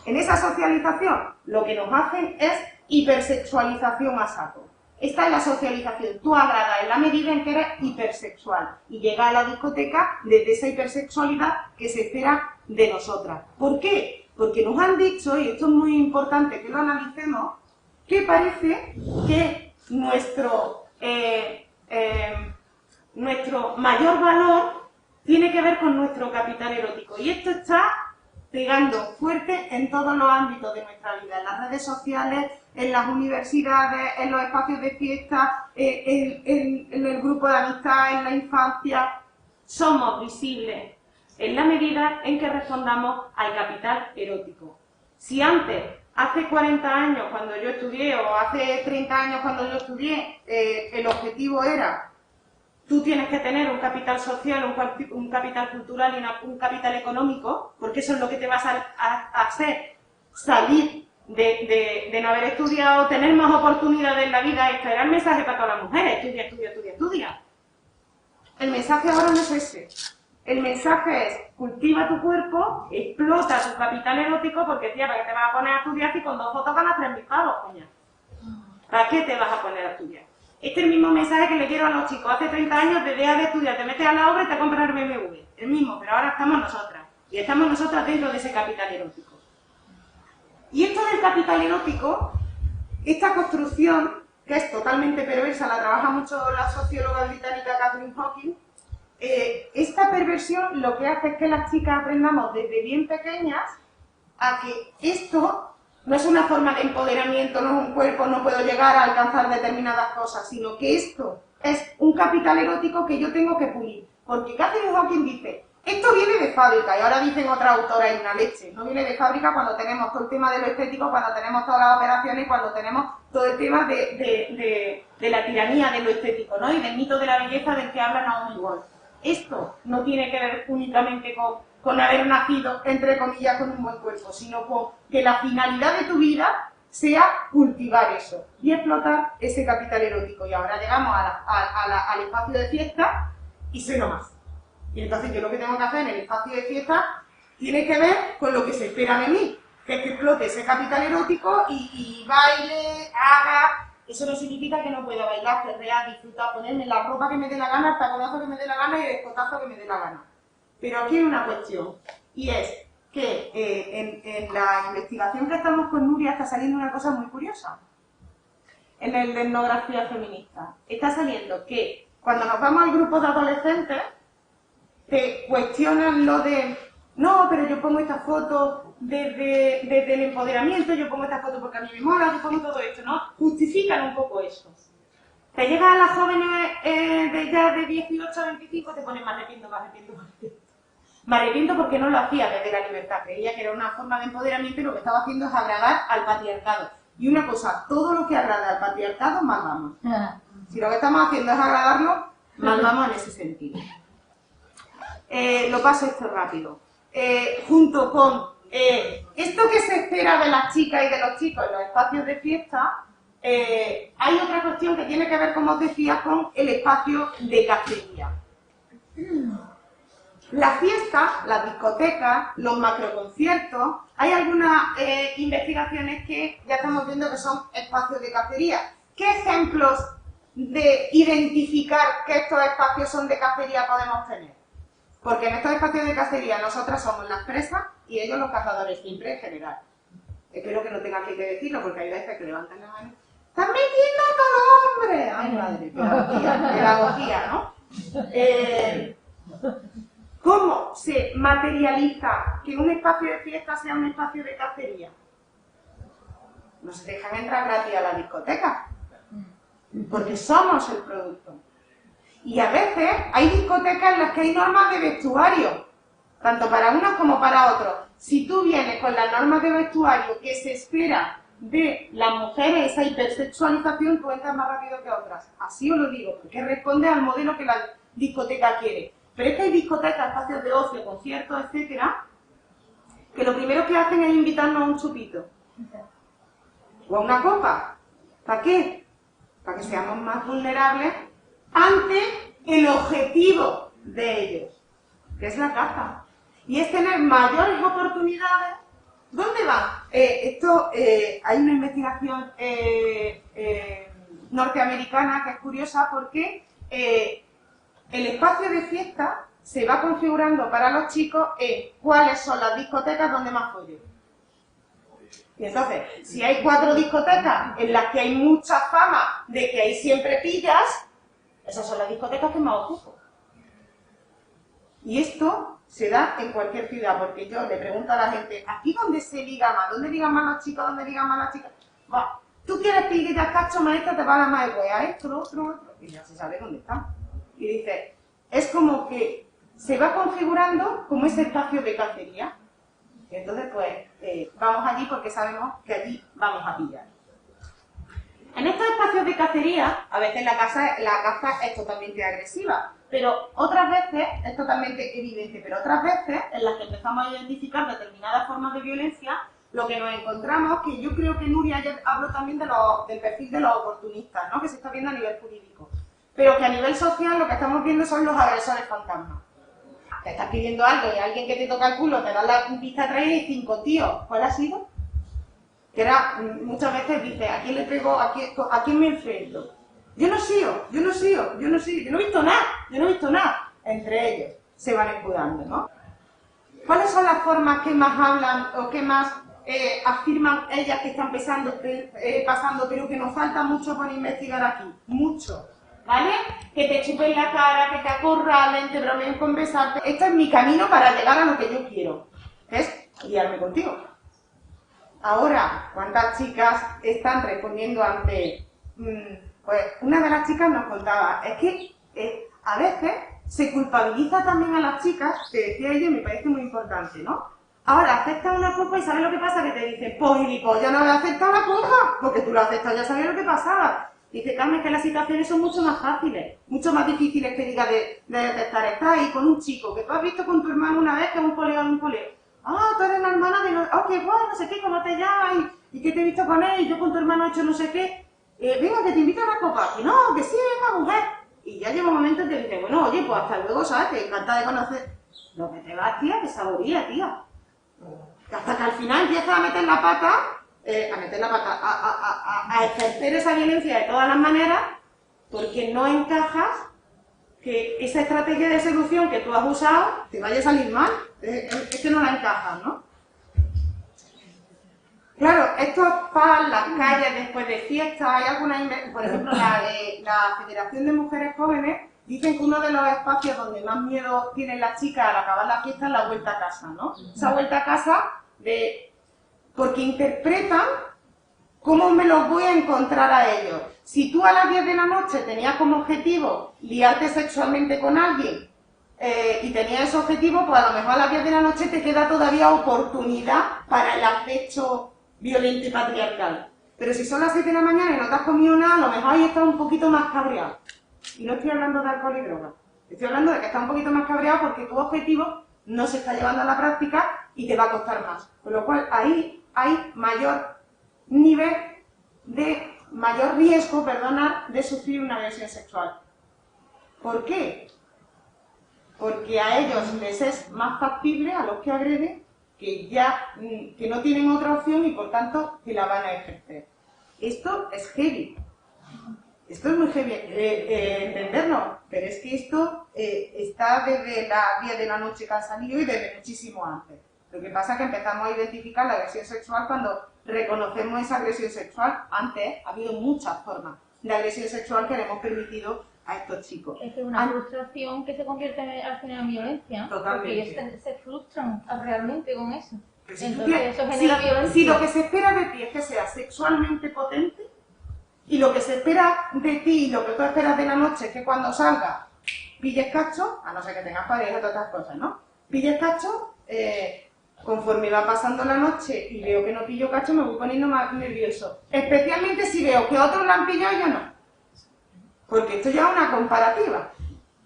en esa socialización, lo que nos hacen es hipersexualización a saco. Esta es la socialización. Tú agradas en la medida en que eres hipersexual. Y llega a la discoteca desde esa hipersexualidad que se espera de nosotras. ¿Por qué? Porque nos han dicho, y esto es muy importante que lo analicemos, que parece que nuestro mayor valor tiene que ver con nuestro capital erótico. Y esto está pegando fuerte en todos los ámbitos de nuestra vida, en las redes sociales, en las universidades, en los espacios de fiesta, en el grupo de amistad, en la infancia. Somos visibles en la medida en que respondamos al capital erótico. Si antes, hace 40 años cuando yo estudié, o hace 30 años cuando yo estudié, el objetivo era: tú tienes que tener un capital social, un capital cultural y un capital económico, porque eso es lo que te vas a hacer salir de no haber estudiado, tener más oportunidades en la vida. Este era el mensaje para todas las mujeres: estudia, estudia, estudia, estudia. El mensaje ahora no es ese. El mensaje es: cultiva tu cuerpo, explota tu capital erótico, porque tía, ¿para qué te vas a poner a estudiar si con 2 fotos ganas 3.000 pavos, coña? ¿Para qué te vas a poner a estudiar? Este es el mismo mensaje que le quiero a los chicos. Hace 30 años te dejas de estudiar, te metes a la obra y te compras el BMW. El mismo, pero ahora estamos nosotras. Y estamos nosotras dentro de ese capital erótico. Y esto del capital erótico, esta construcción, que es totalmente perversa, la trabaja mucho la socióloga británica Catherine Hawking. Esta perversión lo que hace es que las chicas aprendamos desde bien pequeñas a que esto no es una forma de empoderamiento, no es un cuerpo, no puedo llegar a alcanzar determinadas cosas, sino que esto es un capital erótico que yo tengo que pulir. Porque Catherine Hawking dice: esto viene de fábrica, y ahora dicen otra autora y una leche. No viene de fábrica cuando tenemos todo el tema de lo estético, cuando tenemos todas las operaciones, cuando tenemos todo el tema de la tiranía de lo estético, ¿no? Y del mito de la belleza del que habla Naomi Wolf. Esto no tiene que ver únicamente con haber nacido, entre comillas, con un buen cuerpo, sino con que la finalidad de tu vida sea cultivar eso y explotar ese capital erótico. Y ahora llegamos al espacio de fiesta y sé no más. Y entonces yo lo que tengo que hacer en el espacio de fiesta tiene que ver con lo que se espera de mí, que es que explote ese capital erótico y baile, haga. Eso no significa que no pueda bailar, perrear, disfrutar, ponerme la ropa que me dé la gana, el taconazo que me dé la gana y el escotazo que me dé la gana. Pero aquí hay una cuestión, y es que en la investigación que estamos con Nuria está saliendo una cosa muy curiosa. En el de etnografía feminista está saliendo que cuando nos vamos al grupo de adolescentes te cuestionan lo de: no, pero yo pongo esta foto desde el empoderamiento, yo pongo esta foto porque a mí me mola, yo pongo todo esto, ¿no? Justifican un poco eso. Te llegas a las jóvenes de 18 a 25, te pones: me arrepiento, me arrepiento, me arrepiento. Me arrepiento porque no lo hacía desde la libertad, creía que era una forma de empoderamiento y lo que estaba haciendo es agradar al patriarcado. Y una cosa, todo lo que agrada al patriarcado, mal vamos. Si lo que estamos haciendo es agradarlo, mal vamos en ese sentido. Lo paso esto rápido. Junto con esto que se espera de las chicas y de los chicos en los espacios de fiesta, hay otra cuestión que tiene que ver, como os decía, con el espacio de cacería. La fiesta, las discotecas, los macroconciertos, hay algunas investigaciones que ya estamos viendo que son espacios de cacería. ¿Qué ejemplos de identificar que estos espacios son de cacería podemos tener? Porque en estos espacios de cacería nosotras somos las presas y ellos los cazadores, siempre en general. Espero que no tenga que decirlo, porque hay veces que levantan la mano. ¡Están metiendo a todos los hombres! ¡Ay, madre! Pedagogía, ¿no? ¿Cómo se materializa que un espacio de fiesta sea un espacio de cacería? No se dejan entrar gratis a la discoteca, porque somos el producto. Y a veces hay discotecas en las que hay normas de vestuario, tanto para unos como para otros. Si tú vienes con las normas de vestuario que se espera de las mujeres, esa hipersexualización, tú entras más rápido que otras. Así os lo digo, porque responde al modelo que la discoteca quiere. Pero es que hay discotecas, espacios de ocio, conciertos, etcétera, que lo primero que hacen es invitarnos a un chupito. O a una copa. ¿Para qué? Para que seamos más vulnerables ante el objetivo de ellos, que es la caza. Y es tener mayores oportunidades. ¿Dónde van? Hay una investigación norteamericana que es curiosa porque el espacio de fiesta se va configurando para los chicos en cuáles son las discotecas donde más follen. Y entonces, si hay 4 discotecas en las que hay mucha fama de que hay siempre pillas, esas son las discotecas que más ocupo. Y esto se da en cualquier ciudad, porque yo le pregunto a la gente, ¿aquí dónde se liga más? ¿Dónde ligan más los chicos? ¿Dónde ligan más las chicas? Va, tú quieres pillarte al cacho, maestra, te va la más de wea, esto, lo otro, y ya se sabe dónde está. Y dice, es como que se va configurando como ese espacio de cacería. Y entonces, pues, vamos allí porque sabemos que allí vamos a pillar. En estos espacios de cacería, a veces la caza es totalmente agresiva, pero otras veces es totalmente evidente, pero otras veces en las que empezamos a identificar determinadas formas de violencia, lo que nos encontramos, que yo creo que Nuria ayer habló también del perfil de los oportunistas, ¿no? Que se está viendo a nivel jurídico, pero que a nivel social lo que estamos viendo son los agresores fantasmas. Te estás pidiendo algo y alguien que te toca el culo te da la pista atrás y 5 tíos. ¿Cuál ha sido? Que era, muchas veces dice, ¿a quién le pego? ¿A quién me enfrento? Yo no he visto nada. Entre ellos se van escudando, ¿no? ¿Cuáles son las formas que más hablan o que más afirman ellas que están pasando, pero que nos falta mucho por investigar aquí? Mucho. ¿Vale? Que te chupen la cara, que te acorralen, te bromeen con besarte. Este es mi camino para llegar a lo que yo quiero. Es guiarme contigo. Ahora, ¿cuántas chicas están respondiendo ante...? Pues una de las chicas nos contaba, es que a veces se culpabiliza también a las chicas, que decía ella, y me parece muy importante, ¿no? Ahora, aceptas una copa y ¿sabes lo que pasa? Que te dicen, pues gilipollas, no le has aceptado la copa, porque tú lo has aceptado, ya sabías lo que pasaba. Dice, Carmen, que las situaciones son mucho más fáciles, mucho más difíciles que diga de detectar. Estás ahí con un chico que tú has visto con tu hermano una vez, que es un colega. Ah, tú eres la hermana de... qué guay, no sé qué, ¿cómo te llamas? ¿Y qué te he visto con él? Y yo con tu hermano he hecho no sé qué. Venga, que te invito a una copa. Que no, que sí, venga, mujer. Y ya llega un momento en que dice, bueno, oye, pues hasta luego, ¿sabes? Te encanta de conocer. Lo que te vas, tía, que saboría, tía. Hasta que al final empiezas a meter la pata, a ejercer esa violencia de todas las maneras, porque no encajas que esa estrategia de seducción que tú has usado te vaya a salir mal. Es que no la encajas, ¿no? Claro, estos PAS, las calles después de fiestas, hay algunas, por ejemplo, la Federación de Mujeres Jóvenes dicen que uno de los espacios donde más miedo tienen las chicas al acabar la fiesta es la vuelta a casa, ¿no? Esa vuelta a casa porque interpretan cómo me los voy a encontrar a ellos. Si tú a las 10 de la noche tenías como objetivo liarte sexualmente con alguien y tenías ese objetivo, pues a lo mejor a las 10 de la noche te queda todavía oportunidad para el acecho violento y patriarcal. Pero si son las 7 de la mañana y no te has comido nada, a lo mejor ahí estás un poquito más cabreado. Y no estoy hablando de alcohol y droga. Estoy hablando de que estás un poquito más cabreado porque tu objetivo no se está llevando a la práctica y te va a costar más. Con lo cual ahí hay mayor riesgo, de sufrir una agresión sexual. ¿Por qué? Porque a ellos les es más factible, a los que agreden, que no tienen otra opción y por tanto que la van a ejercer. Esto es heavy. Esto es muy heavy entenderlo, pero es que esto está desde las 10 de la noche que han salido y desde muchísimo antes. Lo que pasa es que empezamos a identificar la agresión sexual cuando reconocemos esa agresión sexual. Antes ha habido muchas formas de agresión sexual que le hemos permitido a estos chicos.
Es que es una frustración que se convierte al final en violencia.
Totalmente.
Porque ellos se frustran realmente con eso.
Pero si
entonces
eso
genera violencia.
Si lo que se espera de ti es que seas sexualmente potente, y lo que se espera de ti y lo que tú esperas de la noche es que cuando salgas pilles cacho, a no ser que tengas pareja y todas estas cosas, ¿no? Pilles cacho, conforme va pasando la noche y veo que no pillo cacho, me voy poniendo más nervioso. Especialmente si veo que otros la han pillado y yo no. Porque esto ya es una comparativa.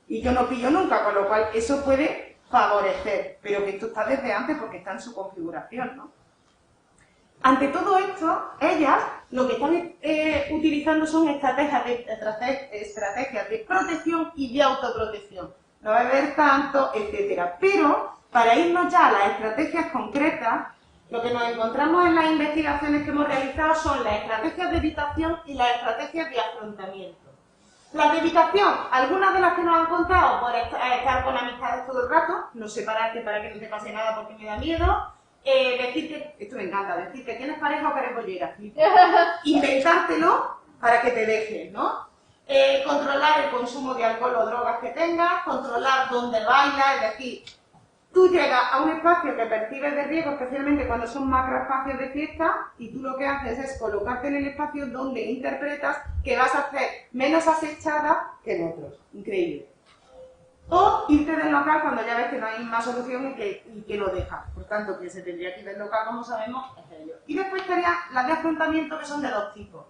Y yo no pillo nunca, con lo cual eso puede favorecer. Pero que esto está desde antes porque está en su configuración, ¿no? Ante todo esto, ellas lo que están utilizando son estrategias de protección y de autoprotección. No beber tanto, etcétera. Pero, para irnos ya a las estrategias concretas, lo que nos encontramos en las investigaciones que hemos realizado son las estrategias de evitación y las estrategias de afrontamiento. Las de evitación, algunas de las que nos han contado, por estar con amistades todo el rato, no separarte para que no te pase nada porque me da miedo. Decir que, esto me encanta, decir que tienes pareja o que eres bollera. Inventártelo para que te dejes, ¿no? Controlar el consumo de alcohol o drogas que tengas, controlar dónde bailas, es decir, tú llegas a un espacio que percibes de riesgo, especialmente cuando son macroespacios de fiesta, y tú lo que haces es colocarte en el espacio donde interpretas que vas a hacer menos acechada que en otros. Increíble. O irte del local cuando ya ves que no hay más solución y que lo dejas. Por tanto, que se tendría que ir del local, como sabemos, es ello. Y después estarían las de afrontamiento, que son de dos tipos.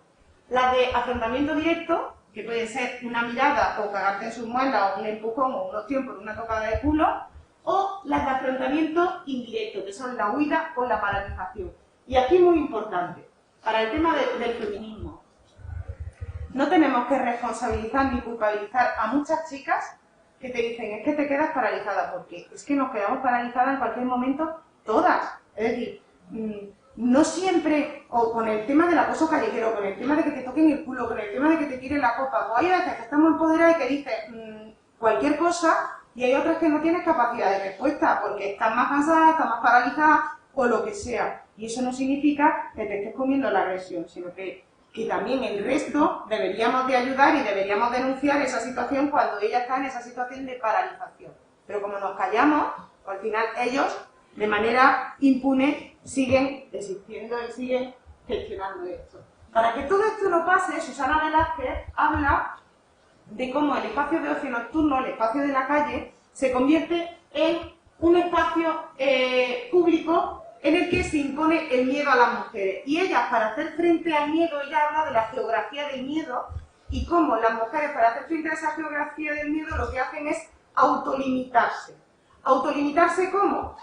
Las de afrontamiento directo, que puede ser una mirada o cagarte en sus muelas, o un empujón o un ostión por una tocada de culo, o las de afrontamiento indirecto, que son la huida o la paralización. Y aquí muy importante, para el tema del feminismo, no tenemos que responsabilizar ni culpabilizar a muchas chicas que te dicen, es que te quedas paralizada, porque es que nos quedamos paralizadas en cualquier momento todas. Es decir, no siempre, o con el tema del acoso callejero, con el tema de que te toquen el culo, con el tema de que te tiren la copa, o hay veces que estamos empoderadas y que dices cualquier cosa, y hay otras que no tienes capacidad de respuesta, porque estás más cansada, estás más paralizada, o lo que sea. Y eso no significa que te estés comiendo la agresión, sino que también el resto deberíamos de ayudar y deberíamos denunciar esa situación cuando ella está en esa situación de paralización. Pero como nos callamos, al final ellos, de manera impune, siguen existiendo y siguen gestionando esto. Para que todo esto no pase, Susana Velázquez habla de cómo el espacio de ocio nocturno, el espacio de la calle, se convierte en un espacio público en el que se impone el miedo a las mujeres. Y ella, para hacer frente al miedo, ella habla de la geografía del miedo y cómo las mujeres, para hacer frente a esa geografía del miedo, lo que hacen es autolimitarse. ¿Autolimitarse cómo?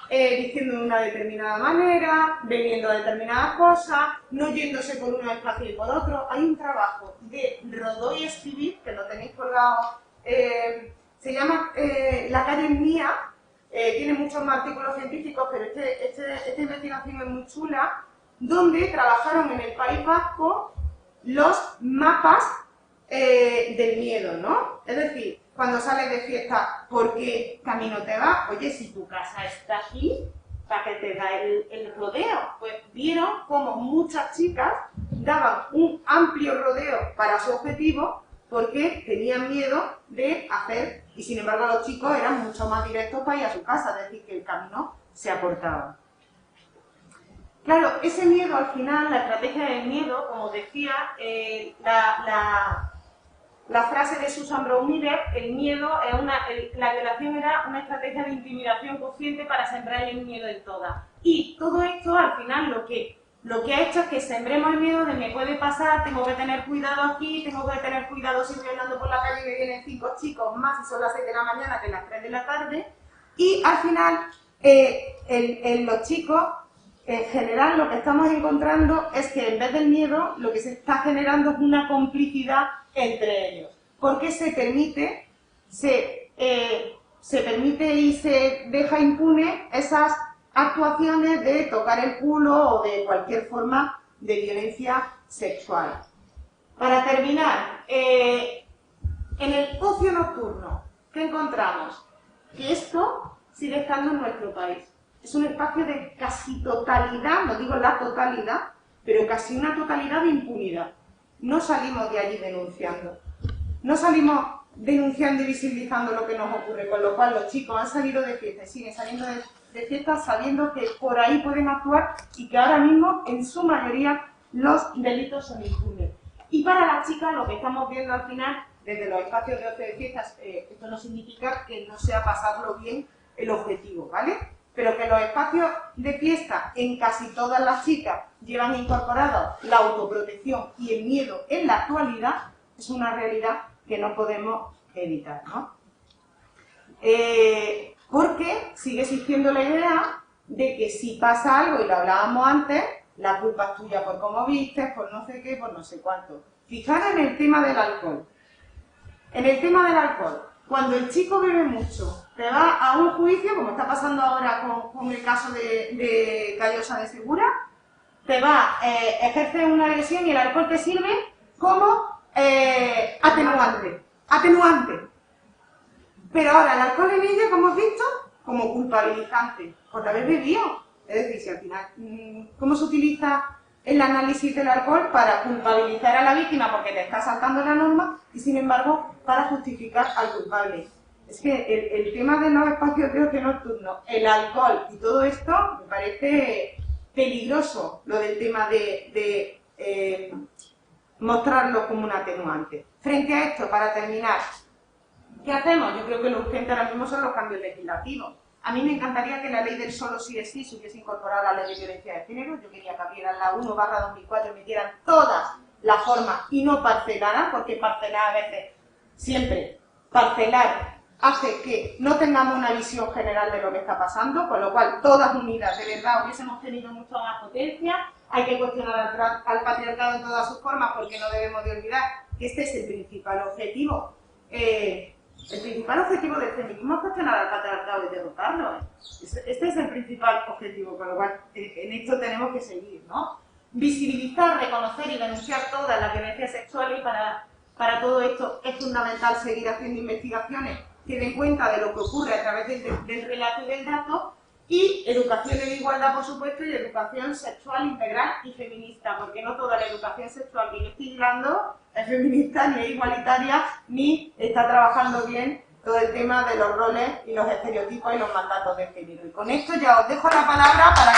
Diciendo de una determinada manera, bebiendo determinadas cosas, no yéndose por un espacio y por otro. Hay un trabajo de Rodó y Escribir, que lo tenéis colgado, se llama La calle es mía. Tiene muchos más artículos científicos, pero esta investigación es muy chula, donde trabajaron en el País Vasco los mapas del miedo, ¿no? Es decir, cuando sales de fiesta, ¿por qué camino te vas? Oye, si tu casa está aquí, ¿para qué te da el rodeo? Pues vieron cómo muchas chicas daban un amplio rodeo para su objetivo porque tenían miedo de hacer, y sin embargo los chicos eran mucho más directos para ir a su casa, es decir, que el camino se acortaba. Claro, ese miedo al final, la estrategia del miedo, como decía la frase de Susan Brown Miller, el miedo es la violación era una estrategia de intimidación consciente para sembrar el miedo en todas. Y todo esto al final lo que ha hecho es que sembremos el miedo de me puede pasar, tengo que tener cuidado aquí, tengo que tener cuidado si voy andando por la calle y me vienen 5 chicos más y son las 6 de la mañana que las 3 de la tarde. Y al final, los chicos, en general, lo que estamos encontrando es que en vez del miedo, lo que se está generando es una complicidad entre ellos. Porque se permite y se deja impune esas actuaciones de tocar el culo o de cualquier forma de violencia sexual. Para terminar, en el ocio nocturno, ¿qué encontramos? Que esto sigue estando en nuestro país. Es un espacio de casi totalidad, no digo la totalidad, pero casi una totalidad de impunidad. No salimos de allí denunciando. No salimos denunciando y visibilizando lo que nos ocurre, con lo cual los chicos han salido de fiesta y siguen saliendo de fiesta sabiendo que por ahí pueden actuar y que ahora mismo, en su mayoría, los delitos son impunes. Y para las chicas, lo que estamos viendo al final, desde los espacios de ocio de fiestas, esto no significa que no sea pasarlo bien el objetivo, ¿vale? Pero que los espacios de fiesta en casi todas las chicas llevan incorporado la autoprotección y el miedo en la actualidad, es una realidad que no podemos evitar, ¿no? Porque sigue existiendo la idea de que si pasa algo, y lo hablábamos antes, la culpa es tuya por cómo vistes, por no sé qué, por no sé cuánto. Fijaros en el tema del alcohol. En el tema del alcohol, cuando el chico bebe mucho, te va a un juicio, como está pasando ahora con el caso de Callosa de Segura, te va a ejercer una agresión y el alcohol te sirve como atenuante. Pero ahora el alcohol en ella, como hemos visto, como culpabilizante, por haber bebido. Es decir, si al final, ¿cómo se utiliza el análisis del alcohol para culpabilizar a la víctima porque te está saltando la norma y sin embargo para justificar al culpable? Es que el tema de los espacios de ocio nocturno, el alcohol y todo esto me parece peligroso, lo del tema de mostrarlo como un atenuante. Frente a esto, para terminar, ¿qué hacemos? Yo creo que lo urgente ahora mismo son los cambios legislativos. A mí me encantaría que la ley del solo sí es sí se hubiese incorporado a la ley de violencia de género. Yo quería que abrieran la 1/2004 y metieran todas las formas y no parcelaran, porque parcelar a veces, siempre, parcelar hace que no tengamos una visión general de lo que está pasando, con lo cual todas unidas de verdad hubiésemos tenido mucha más potencia. Hay que cuestionar al patriarcado en todas sus formas, porque no debemos de olvidar que este es el principal objetivo. El principal objetivo del feminismo es cuestionar al patriarcado y derrotarlo. Este es el principal objetivo, con lo cual en esto tenemos que seguir, ¿no? Visibilizar, reconocer y denunciar todas las violencias sexuales, y para todo esto es fundamental seguir haciendo investigaciones que den cuenta de lo que ocurre a través del relato y del dato, y educación en igualdad, por supuesto, y educación sexual integral y feminista, porque no toda la educación sexual que yo estoy dando es feminista, ni es igualitaria, ni está trabajando bien todo el tema de los roles y los estereotipos y los mandatos de género. Y con esto ya os dejo la palabra para